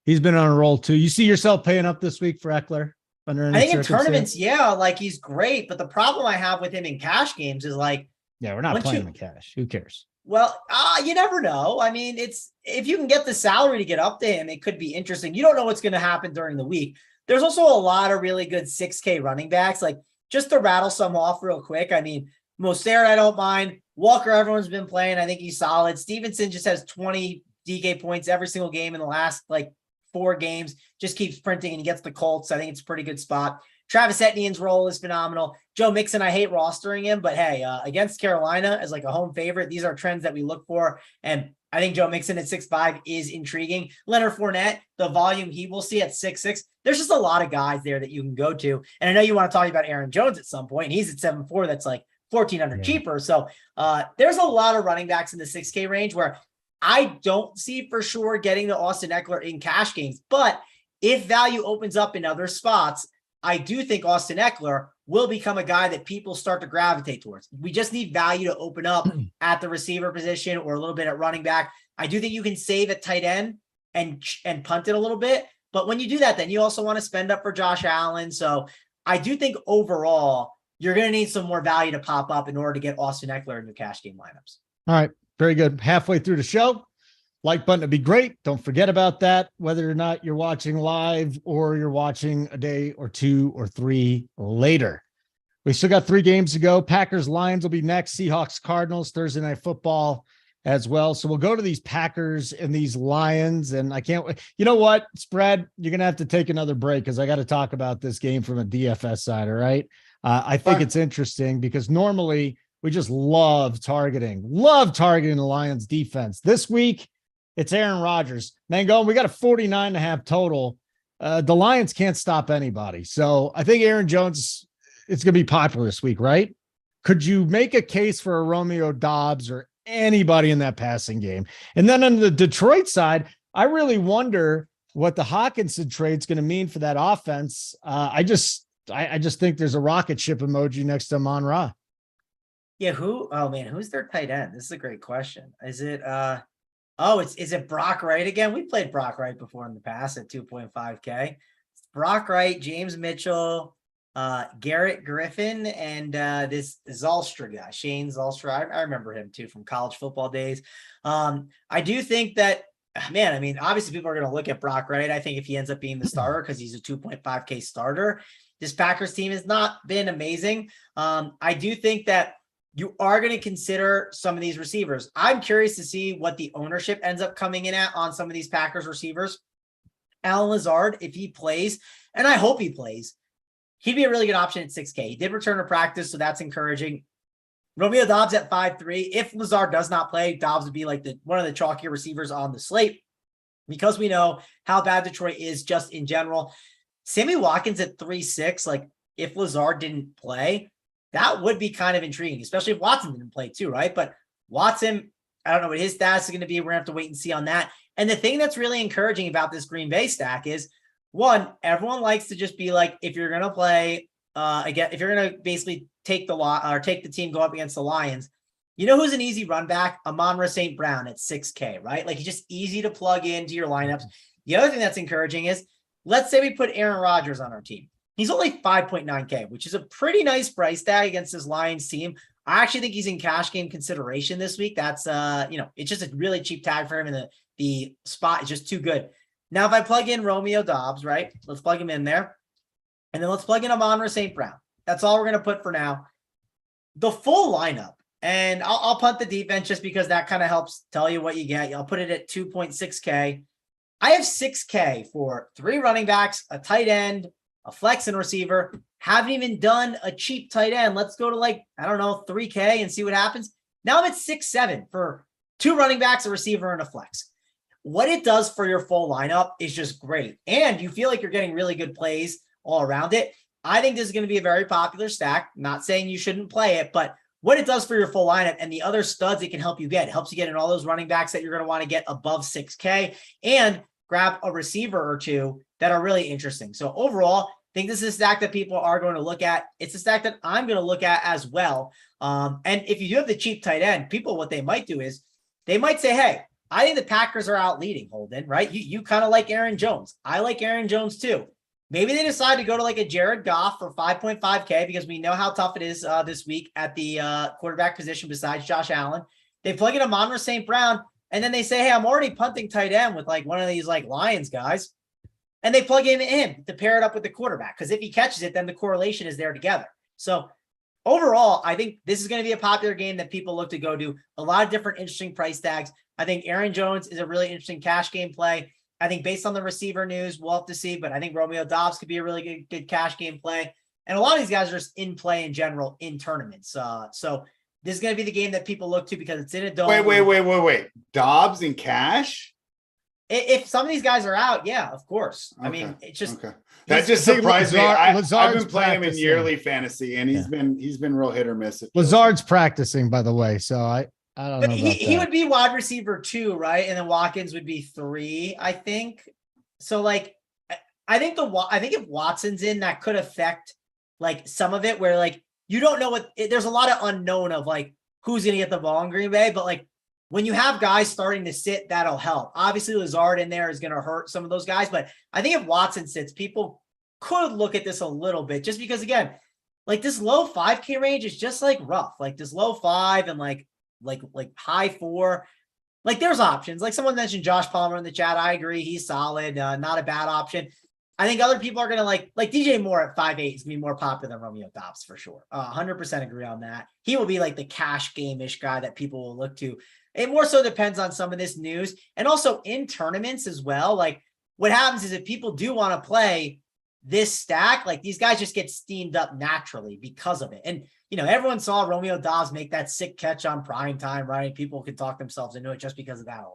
he's been on a roll too. You see yourself paying up this week for Eckler? I think in tournaments, yeah, like he's great. But the problem I have with him in cash games is like, yeah, we're not playing him in cash. Who cares? Well, you never know. I mean, it's if you can get the salary to get up to him, it could be interesting. You don't know what's going to happen during the week. There's also a lot of really good 6K running backs. Like just to rattle some off real quick. I mean, Mostert, I don't mind. Walker, everyone's been playing. I think he's solid. Stevenson just has 20 DK points every single game in the last like 4 games, just keeps printing and he gets the Colts. I think it's a pretty good spot. Travis Etienne's role is phenomenal. Joe Mixon, I hate rostering him, but hey, against Carolina as like a home favorite, these are trends that we look for. And I think Joe Mixon at 6.5 is intriguing. Leonard Fournette, the volume he will see at 6.6. There's just a lot of guys there that you can go to. And I know you want to talk about Aaron Jones at some point. He's at 7.4. That's like 1,400 cheaper. So there's a lot of running backs in the 6K range where I don't see for sure getting the Austin Eckler in cash games, but if value opens up in other spots, I do think Austin Eckler will become a guy that people start to gravitate towards. We just need value to open up at the receiver position or a little bit at running back. I do think you can save at tight end and punt it a little bit, but when you do that, then you also want to spend up for Josh Allen. So I do think overall, you're going to need some more value to pop up in order to get Austin Eckler in your cash game lineups. All right. Very good. Halfway through the show. Like button would be great. Don't forget about that, whether or not you're watching live or you're watching a day or 2 or 3 later. We still got 3 games to go. Packers Lions will be next. Seahawks Cardinals Thursday night football as well. So we'll go to these Packers and these Lions. And I can't wait. You know what, Spread, you're going to have to take another break because I got to talk about this game from a DFS side. All right. I think it's interesting because normally we just love targeting the Lions defense. This week, it's Aaron Rodgers. Mangone, we got a 49.5 total. The Lions can't stop anybody. So I think Aaron Jones, it's going to be popular this week, right? Could you make a case for a Romeo Dobbs or anybody in that passing game? And then on the Detroit side, I really wonder what the Hawkinson trade's going to mean for that offense. I just think there's a rocket ship emoji next to Amon-Ra. Yeah, who's their tight end? This is a great question. Is it is it Brock Wright again? We played Brock Wright before in the past at 2.5K. It's Brock Wright, James Mitchell, Garrett Griffin, and this Zolstra guy, Shane Zolstra. I remember him too from college football days. I do think that, man, I mean, obviously people are going to look at Brock Wright. I think if he ends up being the starter because he's a 2.5K starter, this Packers team has not been amazing. I do think that you are going to consider some of these receivers. I'm curious to see what the ownership ends up coming in at on some of these Packers receivers. Alan Lazard, if he plays, and I hope he plays, he'd be a really good option at 6K. He did return to practice, so that's encouraging. Romeo Doubs at 5.3. If Lazard does not play, Doubs would be like one of the chalkier receivers on the slate because we know how bad Detroit is just in general. Sammy Watkins at 3.6. Like if Lazard didn't play, that would be kind of intriguing, especially if Watson didn't play too, right? But Watson, I don't know what his stats is going to be. We're going to have to wait and see on that. And the thing that's really encouraging about this Green Bay stack is, one, everyone likes to just be like, if you're going to play, again, if you're going to basically take the team, go up against the Lions, you know who's an easy run back? Amon-Ra St. Brown at 6K, right? Like he's just easy to plug into your lineups. The other thing that's encouraging is, let's say we put Aaron Rodgers on our team. He's only 5.9K, which is a pretty nice price tag against this Lions team. I actually think he's in cash game consideration this week. That's, it's just a really cheap tag for him, and the spot is just too good. Now, if I plug in Romeo Doubs, right? Let's plug him in there. And then let's plug in Amon-Ra St. Brown. That's all we're going to put for now. The full lineup, and I'll punt the defense just because that kind of helps tell you what you get. I'll put it at 2.6K. I have 6K for 3 running backs, a tight end, a flex and receiver. Haven't even done a cheap tight end. Let's go to 3K and see what happens. Now I'm at 6.7 for 2 running backs, a receiver, and a flex. What it does for your full lineup is just great. And you feel like you're getting really good plays all around it. I think this is going to be a very popular stack. Not saying you shouldn't play it, but what it does for your full lineup and the other studs it can help you get. It helps you get in all those running backs that you're going to want to get above 6K and grab a receiver or two that are really interesting. So overall, I think this is a stack that people are going to look at. It's a stack that I'm going to look at as well. And if you do have the cheap tight end, people, what they might do is they might say, hey, I think the Packers are out leading, Holden, right? You kind of like Aaron Jones. I like Aaron Jones too. Maybe they decide to go to like a Jared Goff for 5.5K because we know how tough it is this week at the quarterback position besides Josh Allen. They plug in Amon-Ra St. Brown, and then they say, hey, I'm already punting tight end with like one of these like Lions guys. And they plug him in to pair it up with the quarterback. Because if he catches it, then the correlation is there together. So overall, I think this is going to be a popular game that people look to go to. A lot of different interesting price tags. I think Aaron Jones is a really interesting cash game play. I think based on the receiver news, we'll have to see. But I think Romeo Doubs could be a really good cash game play. And a lot of these guys are just in play in general in tournaments. So this is going to be the game that people look to because it's in a dome. Wait. Doubs in cash? If some of these guys are out, yeah, of course. Okay. I mean, it's just that just surprised me. I've been playing him in practicing. yearly fantasy, and he's been real hit or miss. Lazard's practicing, by the way, so I don't know. But he would be wide receiver 2, right? And then Watkins would be 3, I think. So like, I think if Watson's in, that could affect like some of it, where like you don't know there's a lot of unknown of like who's going to get the ball in Green Bay, but like. When you have guys starting to sit, that'll help. Obviously, Lazard in there is going to hurt some of those guys, but I think if Watson sits, people could look at this a little bit just because, again, like this low 5K range is just like rough. Like this low 5 and like high 4. Like there's options. Like someone mentioned Josh Palmer in the chat. I agree. He's solid. Not a bad option. I think other people are going to like DJ Moore at 5'8" is going to be more popular than Romeo Doubs for sure. 100% agree on that. He will be like the cash game-ish guy that people will look to. It more so depends on some of this news and also in tournaments as well. Like what happens is if people do want to play this stack, like these guys just get steamed up naturally because of it. And, everyone saw Romeo Doubs make that sick catch on prime time, right? People could talk themselves into it just because of that alone.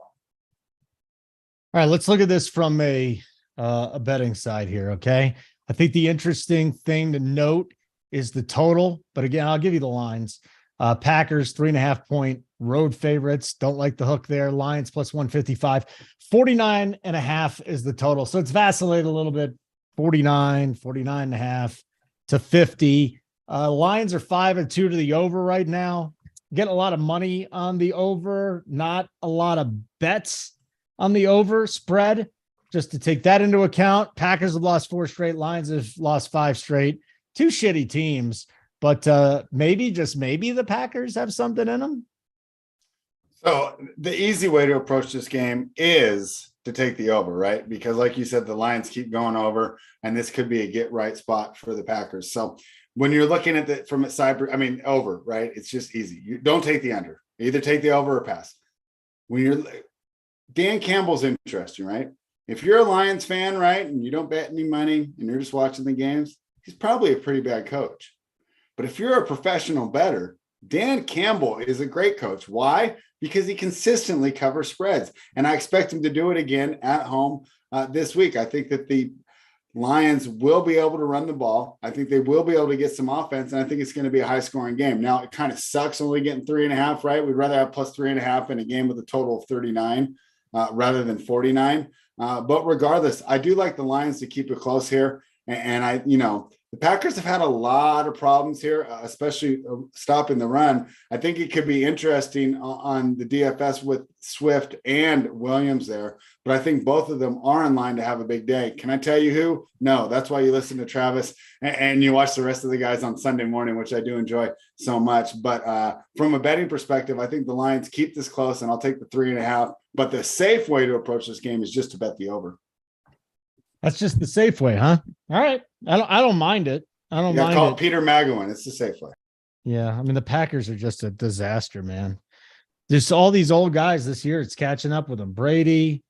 All right, let's look at this from a betting side here. Okay. I think the interesting thing to note is the total, but again, I'll give you the lines. Packers 3.5-point road favorites. Don't like the hook there. Lions plus 155, 49.5 is the total. So it's vacillated a little bit. 49.5 to 50. Lions are 5-2 to the over right now. Getting a lot of money on the over, not a lot of bets on the over spread. Just to take that into account, Packers have lost 4 straight. Lions have lost 5 straight. 2 shitty teams. But maybe the Packers have something in them. So the easy way to approach this game is to take the over, right? Because like you said, the Lions keep going over, and this could be a get right spot for the Packers. So when you're looking at it from a side, over, right? It's just easy. You don't take the under. Either take the over or pass. Dan Campbell's interesting, right? If you're a Lions fan, right, and you don't bet any money and you're just watching the games, he's probably a pretty bad coach. But if you're a professional bettor, Dan Campbell is a great coach. Why? Because he consistently covers spreads. And I expect him to do it again at home this week. I think that the Lions will be able to run the ball. I think they will be able to get some offense, and I think it's going to be a high-scoring game. Now, it kind of sucks only getting 3.5, right? We'd rather have plus 3.5 in a game with a total of 39 rather than 49. But regardless, I do like the Lions to keep it close here. And the Packers have had a lot of problems here, especially stopping the run. I think it could be interesting on the DFS with Swift and Williams there, but I think both of them are in line to have a big day. Can I tell you who? No, that's why you listen to Travis and you watch the rest of the guys on Sunday morning, which I do enjoy so much. But from a betting perspective, I think the Lions keep this close, and I'll take the 3.5. But the safe way to approach this game is just to bet the over. That's just the safe way, huh? All right. I don't mind it. I don't mind call it. it Peter MAGONE. It's the safe way. Yeah. I mean, the Packers are just a disaster, man. Just all these old guys this year, it's catching up with them. Brady,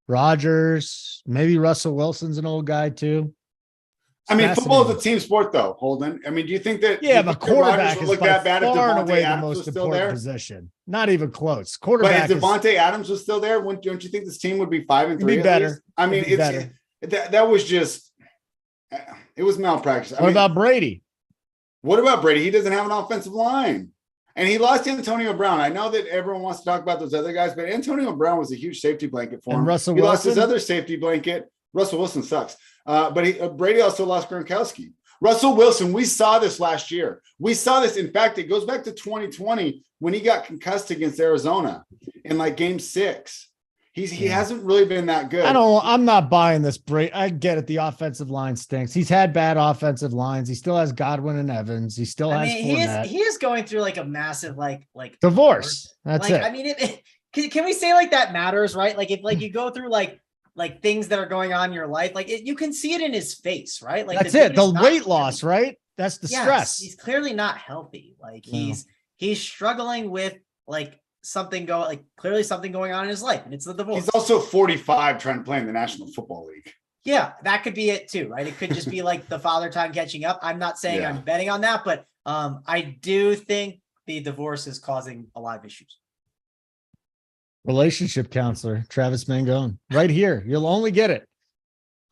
Rodgers, maybe Russell Wilson's an old guy too. I mean, football is a team sport, though, Holden. I mean, do you think that? Yeah, but quarterback is by far and away the Adams most important position. Not even close. Quarterback. But if Devontae Adams was still there, don't you think this team would be 5-3? Be better. I mean, it's better. That was just, it was malpractice. What about Brady? What about Brady? He doesn't have an offensive line. And he lost Antonio Brown. I know that everyone wants to talk about those other guys, but Antonio Brown was a huge safety blanket for him. And Russell Wilson lost Wilson? his other safety blanket. Russell Wilson sucks. But Brady also lost Gronkowski. Russell Wilson, we saw this last year. We saw this. In fact, it goes back to 2020 when he got concussed against Arizona in like game 6. He hasn't really been that good. I'm not buying this. I get it. The offensive line stinks. He's had bad offensive lines. He still has Godwin and Evans. He still has Fournette. He is going through like a massive like divorce. That's it. I mean, can we say like that matters, right? Like if like you go through like things that are going on in your life, like you can see it in his face, right? Like that's it. The weight loss, right? That's the stress. He's clearly not healthy. Like he's struggling with clearly something going on in his life, and it's the divorce. He's also 45 trying to play in the National Football League. Yeah, that could be it too, right? It could just be like the father time catching up. I'm not saying I'm betting on that, but I do think the divorce is causing a lot of issues. Relationship counselor, Travis Mangone, right here. You'll only get it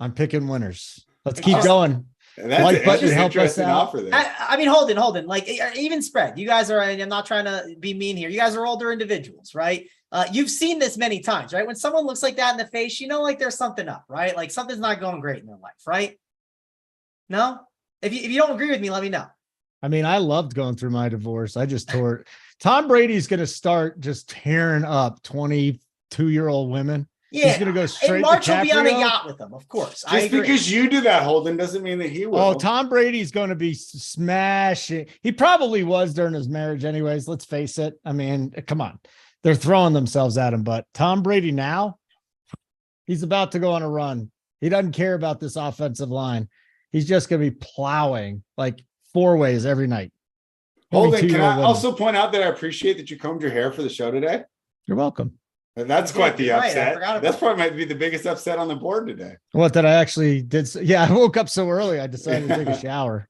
on Picking Winners. Let's keep going. That's help us out. I mean, Holden, like even spread. You guys are, I'm not trying to be mean here. You guys are older individuals, right? You've seen this many times, right? When someone looks like that in the face, like there's something up, right? Like something's not going great in their life, right? No? If you don't agree with me, let me know. I mean, I loved going through my divorce. I just tore it. Tom Brady's going to start just tearing up 22-year-old women. Yeah, he's going to go straight. And March will be on a yacht with them, of course. Just because you do that, Holden, doesn't mean that he will. Oh, Tom Brady's going to be smashing. He probably was during his marriage anyways. Let's face it. I mean, come on. They're throwing themselves at him. But Tom Brady now, he's about to go on a run. He doesn't care about this offensive line. He's just going to be plowing like 4 ways every night. Holden, can I also point out that I appreciate that you combed your hair for the show today? You're welcome. And that's quite the upset. That's probably might be the biggest upset on the board today. What that I actually did. Yeah, I woke up so early. I decided to take a shower.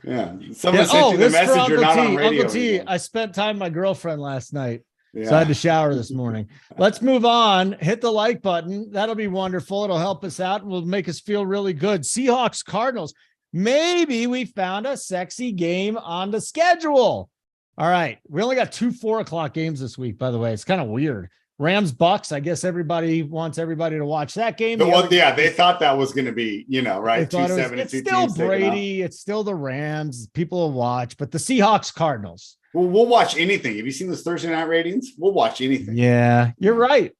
Yeah. Someone sent you the message. You're not on radio. Uncle T, I spent time with my girlfriend last night. Yeah. So I had to shower this morning. Let's move on. Hit the like button. That'll be wonderful. It'll help us out and will make us feel really good. Seahawks, Cardinals. Maybe we found a sexy game on the schedule. All right. We only got 2 4:00 games this week, by the way. It's kind of weird. Rams Bucks. I guess everybody wants everybody to watch that game. They thought that was going to be, right? 2-7. It's still Brady. It's still the Rams. People will watch, but the Seahawks, Cardinals. Well, we'll watch anything. Have you seen those Thursday night ratings? We'll watch anything. Yeah, you're right.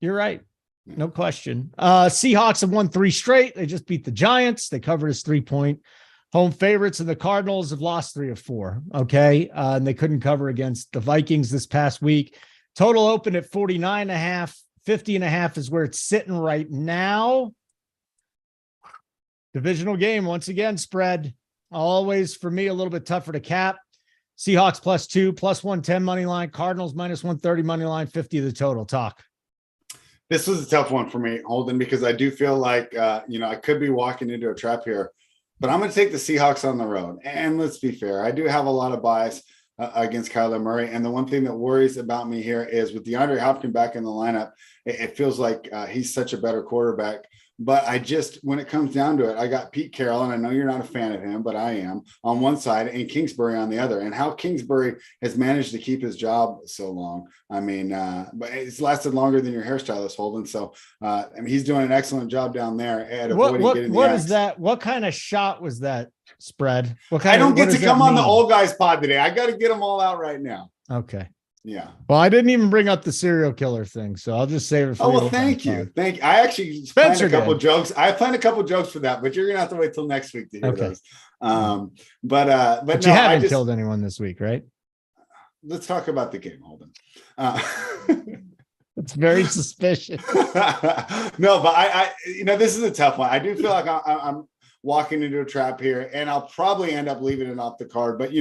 You're right. No question. Seahawks have won 3 straight. They just beat the Giants. They covered as 3-point home favorites, and the Cardinals have lost 3 of 4. Okay. And they couldn't cover against the Vikings this past week. Total opened at 49.5. 50.5 is where it's sitting right now. Divisional game. Once again, spread always for me, a little bit tougher to cap. Seahawks +2, +110 money line, Cardinals -130 money line, 50 the total. Talk. This was a tough one for me, Holden, because I do feel like, I could be walking into a trap here, but I'm going to take the Seahawks on the road. And let's be fair. I do have a lot of bias. against Kyler Murray. And the one thing that worries about me here is with DeAndre Hopkins back in the lineup, it feels like he's such a better quarterback. But when it comes down to it, I got Pete Carroll, and I know you're not a fan of him, but I am, on one side, and Kingsbury on the other. And how Kingsbury has managed to keep his job so long. I mean, but it's lasted longer than your hairstylist, Holden. So, he's doing an excellent job down there at avoiding getting what is that? What kind of shot was that spread? I don't get to come on the old guys pod today. I got to get them all out right now. Okay. Yeah. Well, I didn't even bring up the serial killer thing, so I'll just save it for well, thank you. I actually planned a couple jokes. I planned a couple jokes for that, but you're gonna have to wait till next week to hear those. But you haven't killed anyone this week, right? Let's talk about the game, Holden. It's very suspicious. No, but I this is a tough one. I do feel like I'm walking into a trap here, and I'll probably end up leaving it off the card. But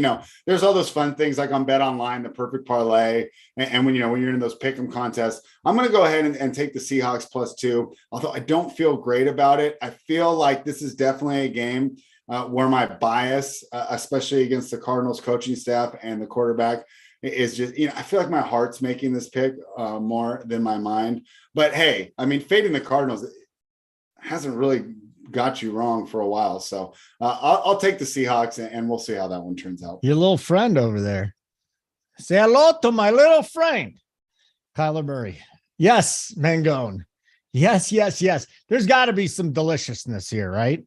there's all those fun things like on Bet Online, the perfect parlay, and when you're in those pick'em contests, I'm going to go ahead and take the Seahawks +2. Although I don't feel great about it, I feel like this is definitely a game where my bias, especially against the Cardinals coaching staff and the quarterback, is just I feel like my heart's making this pick more than my mind. But hey, fading the Cardinals hasn't really got you wrong for a while. So I'll take the Seahawks, and we'll see how that one turns out. Your little friend over there. Say hello to my little friend, Kyler Murray. Yes, Mangone. Yes. There's got to be some deliciousness here, right?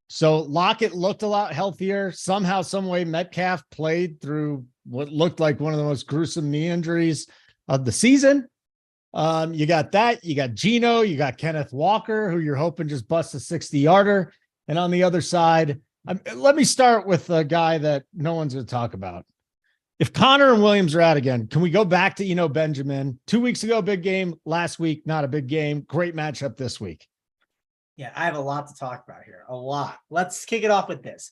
So Lockett looked a lot healthier. Somehow, some way, Metcalf played through what looked like one of the most gruesome knee injuries of the season. You got that. You got Geno. You got Kenneth Walker, who you're hoping just busts a 60-yarder. And on the other side, let me start with a guy that no one's going to talk about. If Connor and Williams are out again, can we go back to Benjamin? 2 weeks ago, big game. Last week, not a big game. Great matchup this week. Yeah, I have a lot to talk about here. A lot. Let's kick it off with this.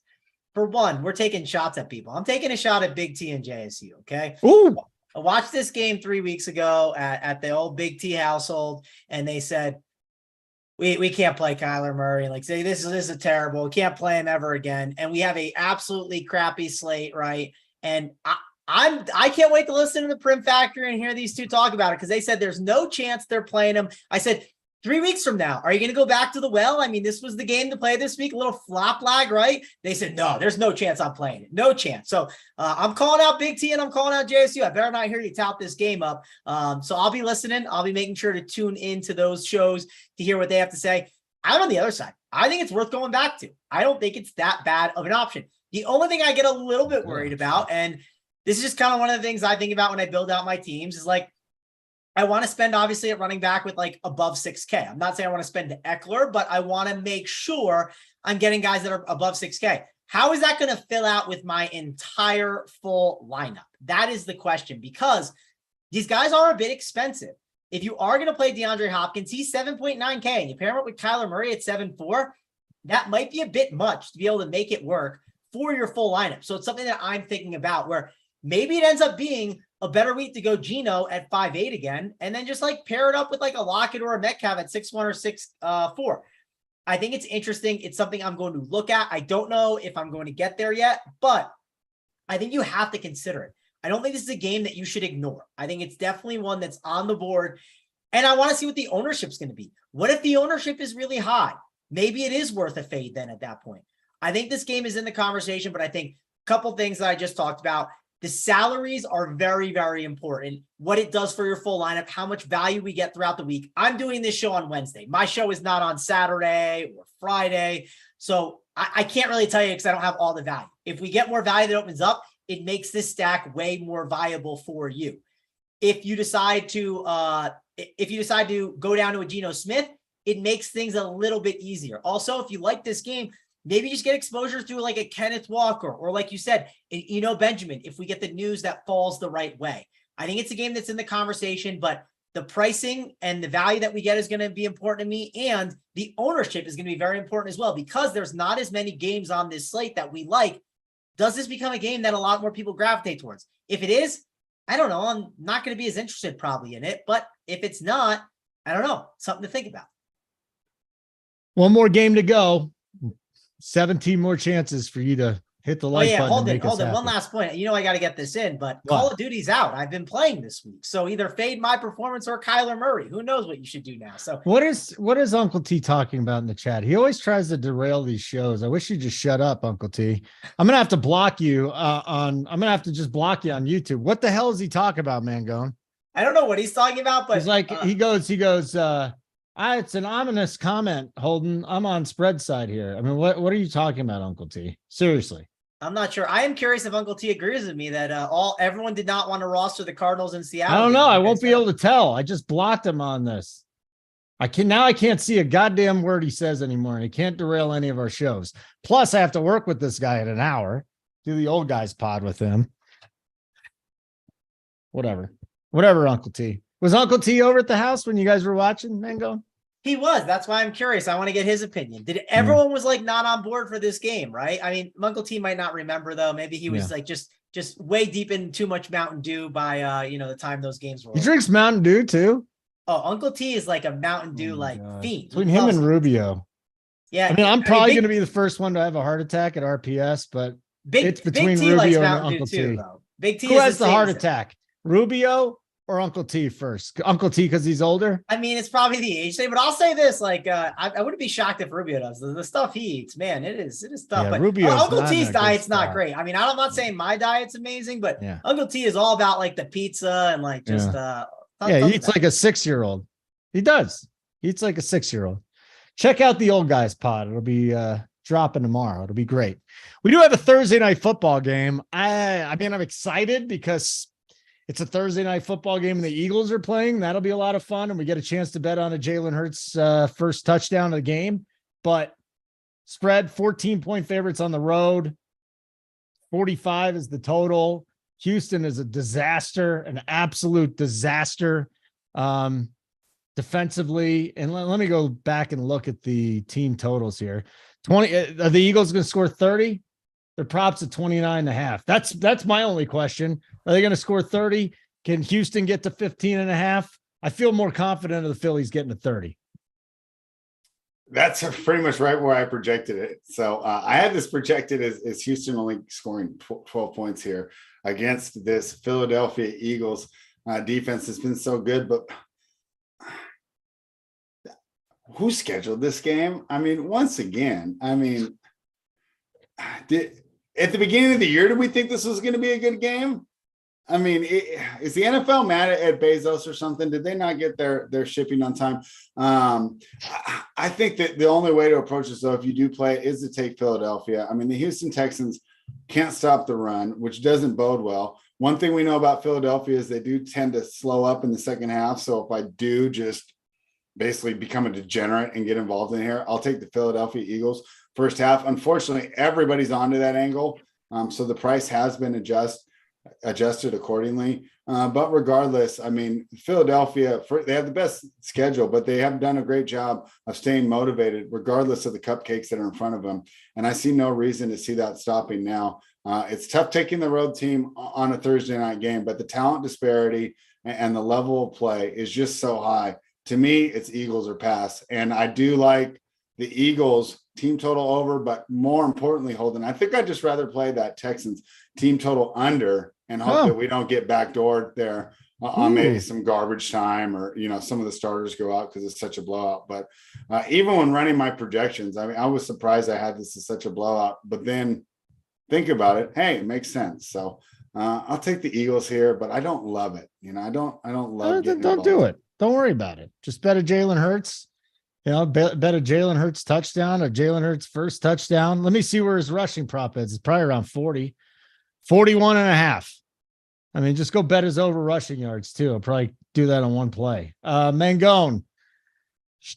For one, we're taking shots at people. I'm taking a shot at Big T and JSU, okay? Ooh. I watched this game 3 weeks ago at the old Big T household, and they said, we can't play Kyler Murray. Like, say, this is a terrible. We can't play him ever again. And we have a absolutely crappy slate, right? And I can't wait to listen to the Prim Factory and hear these two talk about it, because they said there's no chance they're playing him. I said, 3 weeks from now, are you going to go back to the well? This was the game to play this week, a little flop lag, right? They said, no, there's no chance I'm playing it. No chance. So I'm calling out Big T and I'm calling out JSU. I better not hear you tout this game up. So I'll be listening. I'll be making sure to tune into those shows to hear what they have to say. I'm on the other side. I think it's worth going back to. I don't think it's that bad of an option. The only thing I get a little bit worried about, and this is just kind of one of the things I think about when I build out my teams, is like, I want to spend obviously at running back with like above 6K. I'm not saying I want to spend to Eckler, but I want to make sure I'm getting guys that are above 6K. How is that going to fill out with my entire full lineup? That is the question, because these guys are a bit expensive. If you are going to play DeAndre Hopkins, he's 7.9K, and you pair him up with Kyler Murray at 7.4, that might be a bit much to be able to make it work for your full lineup. So it's something that I'm thinking about, where maybe it ends up being a better week to go Geno at 5.8 again, and then just like pair it up with like a Lockett or a Metcalf at 6.1 or 6.4. I think it's interesting. It's something I'm going to look at. I don't know if I'm going to get there yet, but I think you have to consider it. I don't think this is a game that you should ignore. I think it's definitely one that's on the board, and I want to see what the ownership's going to be. What if the ownership is really high? Maybe it is worth a fade then at that point. I think this game is in the conversation, but I think a couple things that I just talked about. The salaries are very, very important. What it does for your full lineup, how much value we get throughout the week. I'm doing this show on Wednesday. My show is not on Saturday or Friday. So I can't really tell you because I don't have all the value. If we get more value that opens up, it makes this stack way more viable for you. If you decide to go down to a Geno Smith, it makes things a little bit easier. Also, if you like this game, maybe just get exposure through like a Kenneth Walker, or like you said, Benjamin, if we get the news that falls the right way. I think it's a game that's in the conversation, but the pricing and the value that we get is going to be important to me. And the ownership is going to be very important as well, because there's not as many games on this slate that we like. Does this become a game that a lot more people gravitate towards? If it is, I don't know. I'm not going to be as interested probably in it, but if it's not, I don't know. Something to think about. One more game to go. 17 more chances for you to Hit the Oh like yeah, button. hold to it, make us hold it. One happy. last point. I got to get this in, but What? Call of Duty's out. I've been playing this week, so either fade my performance or Kyler Murray. Who knows what you should do now? So What is Uncle T talking about in the chat? He always tries to derail these shows. I wish you'd just shut up, Uncle T. I'm gonna have to block you I'm gonna have to just block you on YouTube. What the hell is he talking about, Mangone? I don't know what he's talking about, but He's like, he goes, it's an ominous comment, Holden. I'm on spread side here. I mean, what are you talking about, Uncle T? Seriously. I'm not sure. I am curious if Uncle T agrees with me that everyone did not want to roster the Cardinals in Seattle. I don't know. I won't be able to tell. I just blocked him on this. I can't see a goddamn word he says anymore, and he can't derail any of our shows. Plus, I have to work with this guy in an hour, do the old guys pod with him. Whatever, Uncle T. Was Uncle T over at the house when you guys were watching, Mango? He was. That's why I'm curious. I want to get his opinion. Did everyone was like not on board for this game, right? I mean, Uncle T might not remember though. Maybe he was like just way deep in too much Mountain Dew by the time those games were. He drinks Mountain Dew too. Oh, Uncle T is like a Mountain Dew fiend. Between him and Rubio. Yeah. I mean, I'm probably going to be the first one to have a heart attack at RPS, but it's between Rubio and Uncle T. Big T Who has the heart attack? Rubio or Uncle T first? Uncle T because he's older? I mean, it's probably the age thing, but I'll say this: I wouldn't be shocked if Rubio does the stuff he eats. Man, it is tough. Yeah, but Rubio's Uncle not T's in a good diet's not spot. great. I mean, I'm not saying my diet's amazing, but Yeah. Uncle T is all about like the pizza and like just he eats like a 6-year-old. He does. He eats like a 6-year-old. Check out the old guys pod. It'll be dropping tomorrow. It'll be great. We do have a Thursday night football game. I mean, I'm excited because it's a Thursday night football game and the Eagles are playing. That'll be a lot of fun. And we get a chance to bet on a Jalen Hurts first touchdown of the game. But spread 14-point favorites on the road. 45 is the total. Houston is a disaster, an absolute disaster. Defensively, and let me go back and look at the team totals here. 20 are the Eagles going to score 30? Their props at 29.5. That's my only question. Are they going to score 30? Can Houston get to 15.5? I feel more confident of the Phillies getting to 30. That's pretty much right where I projected it. So I had this projected as Houston only scoring 12 points here against this Philadelphia Eagles defense has been so good, but who scheduled this game? I mean, once again, at the beginning of the year, did we think this was going to be a good game? I mean, is the NFL mad at Bezos or something? Did they not get their shipping on time? I think that the only way to approach this, though, if you do play, is to take Philadelphia. I mean, the Houston Texans can't stop the run, which doesn't bode well. One thing we know about Philadelphia is they do tend to slow up in the second half. So if I do just basically become a degenerate and get involved in here, I'll take the Philadelphia Eagles first half. Unfortunately, everybody's onto that angle. So the price has been adjusted accordingly. But regardless, I mean, Philadelphia, they have the best schedule, but they have done a great job of staying motivated regardless of the cupcakes that are in front of them. And I see no reason to see that stopping now. It's tough taking the road team on a Thursday night game, but the talent disparity and the level of play is just so high. To me, it's Eagles or pass. And I do like the Eagles team total over, but more importantly, Holden, I think I'd just rather play that Texans team total under and hope that we don't get backdoored there on maybe some garbage time or, some of the starters go out because it's such a blowout. But even when running my projections, I mean, I was surprised I had this as such a blowout, but then think about it. Hey, it makes sense. So I'll take the Eagles here, but I don't love it. I don't love it. Don't do it. Don't worry about it. Just bet a Jalen Hurts. Bet a Jalen Hurts touchdown, a Jalen Hurts first touchdown. Let me see where his rushing prop is. It's probably around 40, 41.5. I mean, just go bet his over rushing yards too. I'll probably do that on one play. Mangone,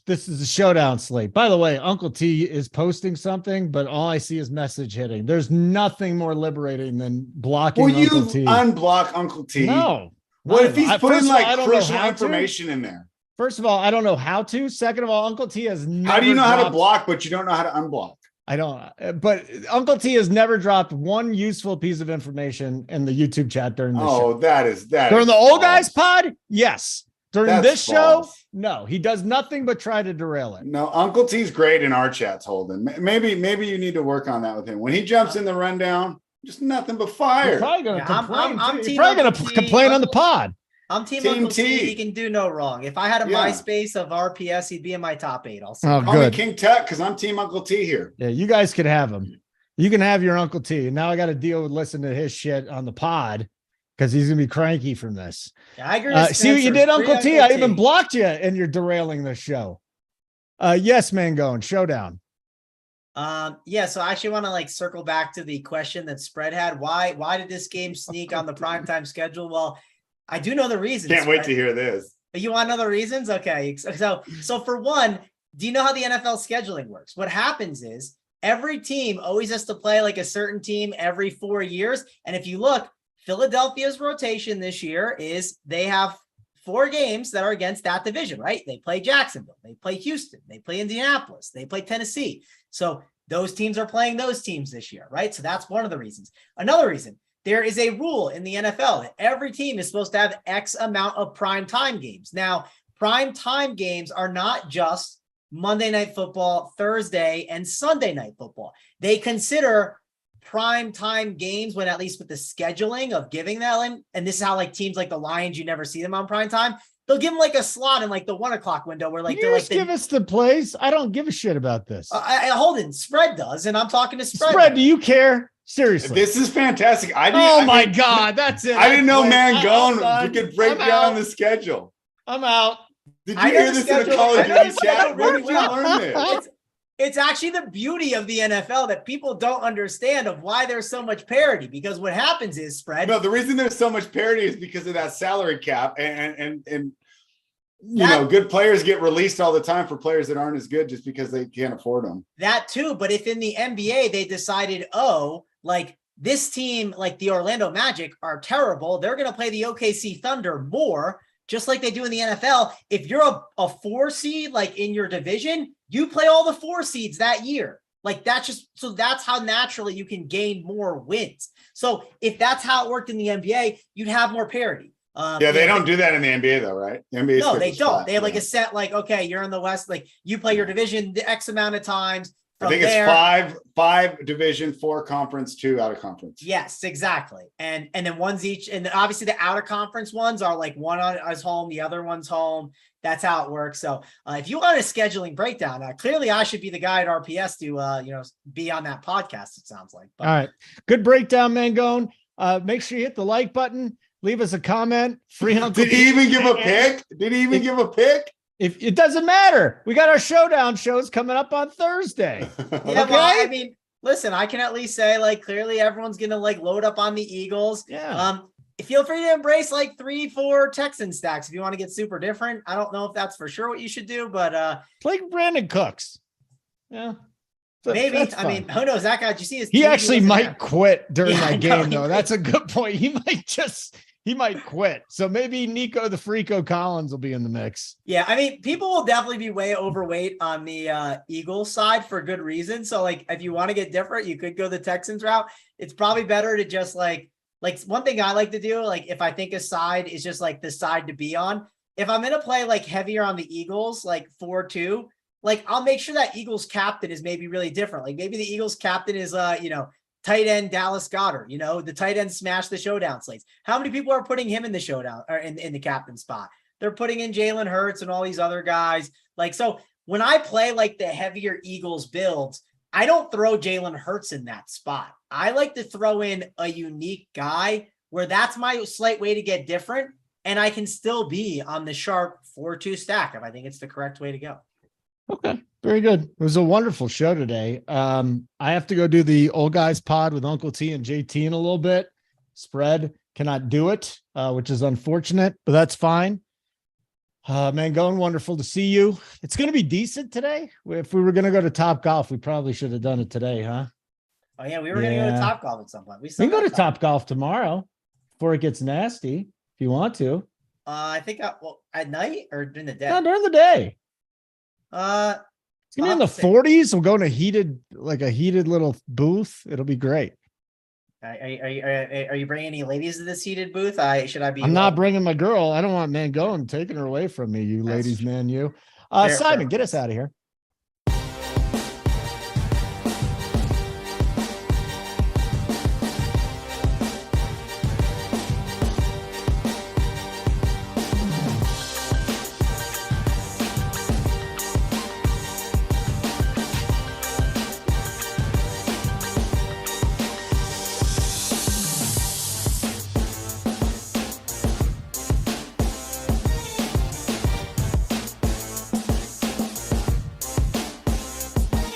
this is a showdown slate. By the way, Uncle T is posting something, but all I see is message hitting. There's nothing more liberating than blocking Uncle T. Unblock Uncle T? No. What if he's putting crucial how information in there? First of all, I don't know how to. Second of all, Uncle T has never How do you know how to block, but you don't know how to unblock? I don't. But Uncle T has never dropped one useful piece of information in the YouTube chat during the show. That is during the old guys pod. Yes, During That's this show, false. no, he does nothing but try to derail it. No, Uncle T's great in our chats, Holden. Maybe you need to work on that with him. When he jumps in the rundown, just nothing but You're fire. probably going to Yeah, complain. I'm You're team probably going Uncle to T. complain on the pod. I'm Team Team Uncle T. T. He can do no wrong. If I had a Yeah. MySpace of RPS, he'd be in my top 8. I'll say. Oh, Call me good. King Tut because I'm Team Uncle T here. Yeah, you guys could have him. You can have your Uncle T. Now I got to deal with listening to his shit on the pod because he's going to be cranky from this. Yeah, I agree with See what you Spencer. did, Uncle Free T? I even blocked you and you're derailing the show. Yes, Mangone, showdown. Yeah, so I actually want to like circle back to the question that Spread had. Why did this game sneak on the primetime schedule? Well, I do know the reasons. Can't wait Spread. to hear this. You want to know the reasons? Okay. So for one, do you know how the NFL scheduling works? What happens is every team always has to play like a certain team every 4 years. And if you look, Philadelphia's rotation this year is they have 4 games that are against that division, right? They play Jacksonville, they play Houston, they play Indianapolis, they play Tennessee. So those teams are playing those teams this year, right? So that's one of the reasons. Another reason, there is a rule in the NFL that every team is supposed to have X amount of prime time games. Now, prime time games are not just Monday Night Football, Thursday, and Sunday Night Football. They consider prime time games when, at least with the scheduling of giving that, and this is how like teams like the Lions, you never see them on prime time. They'll give them like a slot in like the 1 o'clock window where like Can you they're like just give us the plays. I don't give a shit about this. Holden, Spread does, and I'm talking to Spread, do you care? Seriously. This is fantastic. Oh my God, that's it. I didn't know I'm Mangone done. could break I'm down out. the schedule. I'm out. Did you I hear know this the in a schedule. Call I of know Duty the schedule chat? Where really did you well. learn this? It's actually the beauty of the NFL that people don't understand of why there's so much parity, because what happens is, Spread. No, the reason there's so much parity is because of that salary cap, and you know, good players get released all the time for players that aren't as good just because they can't afford them. That too, but if in the NBA they decided, oh, like this team, like the Orlando Magic are terrible, they're going to play the OKC Thunder more, just like they do in the NFL. If you're a 4 seed, like in your division, you play all the 4 seeds that year. Like that's just, so that's how naturally you can gain more wins. So if that's how it worked in the NBA, you'd have more parity. Yeah, they don't do that in the NBA though, right? The NBA no, they don't. flat, They have like a set, like, okay, you're in the West, like you play your division the X amount of times. I think it's five division, 4 conference, 2 out of conference. Yes, exactly. And then one's each, and obviously the out of conference ones are like one is home, the other one's home. That's how it works. So if you want a scheduling breakdown, clearly I should be the guy at RPS to be on that podcast. It sounds like. But, all right, good breakdown, Mangone. Make sure you hit the like button. Leave us a comment. Free Uncle Did he even give a pick? Did he even give a pick? If it doesn't matter, we got our showdown shows coming up on Thursday. yeah, Okay. well, I mean, listen, I can at least say like clearly everyone's gonna like load up on the Eagles. Yeah. Feel free to embrace like 3-4 Texan stacks if you want to get super different. I don't know if that's for sure what you should do, but Play Brandon Cooks. Yeah. maybe. That's I fine. mean, who knows? That guy, did you see his? He tweet? actually wasn't might there. quit during Yeah, I that know, game, he though. might. That's a good point. He might quit. So maybe Nico the Freako Collins will be in the mix. Yeah, I mean, people will definitely be way overweight on the Eagles side for good reason. So, like, if you want to get different, you could go the Texans route. It's probably better to just like one thing I like to do, like if I think a side is just like the side to be on. If I'm gonna play like heavier on the Eagles, like 4-2, like I'll make sure that Eagles captain is maybe really different. Like maybe the Eagles captain is tight end Dallas Goedert, the tight end smashed the showdown slates. How many people are putting him in the showdown or in the captain spot? They're putting in Jalen Hurts and all these other guys. Like, so when I play like the heavier Eagles builds, I don't throw Jalen Hurts in that spot. I like to throw in a unique guy where that's my slight way to get different. And I can still be on the sharp 4-2 stack if I think it's the correct way to go. Okay. Very good. It was a wonderful show today. I have to go do the old guys pod with Uncle T and JT in a little bit. Spread cannot do it, which is unfortunate, but that's fine. Mangone, wonderful to see you. It's going to be decent today. If we were going to go to Top Golf, we probably should have done it today, huh? Oh yeah, we were going to go to Top Golf at some point. We can go to Top Golf tomorrow before it gets nasty, if you want to. I think at night or during the day. No, during the day. It's gonna be in the 40s. We'll go in a heated little booth. It'll be great. Are you bringing any ladies to this heated booth? Should I be? I'm not bringing my girl. I don't want Mangone taking her away from me. You That's ladies, man, you. fair, Simon, fair. get us out of here.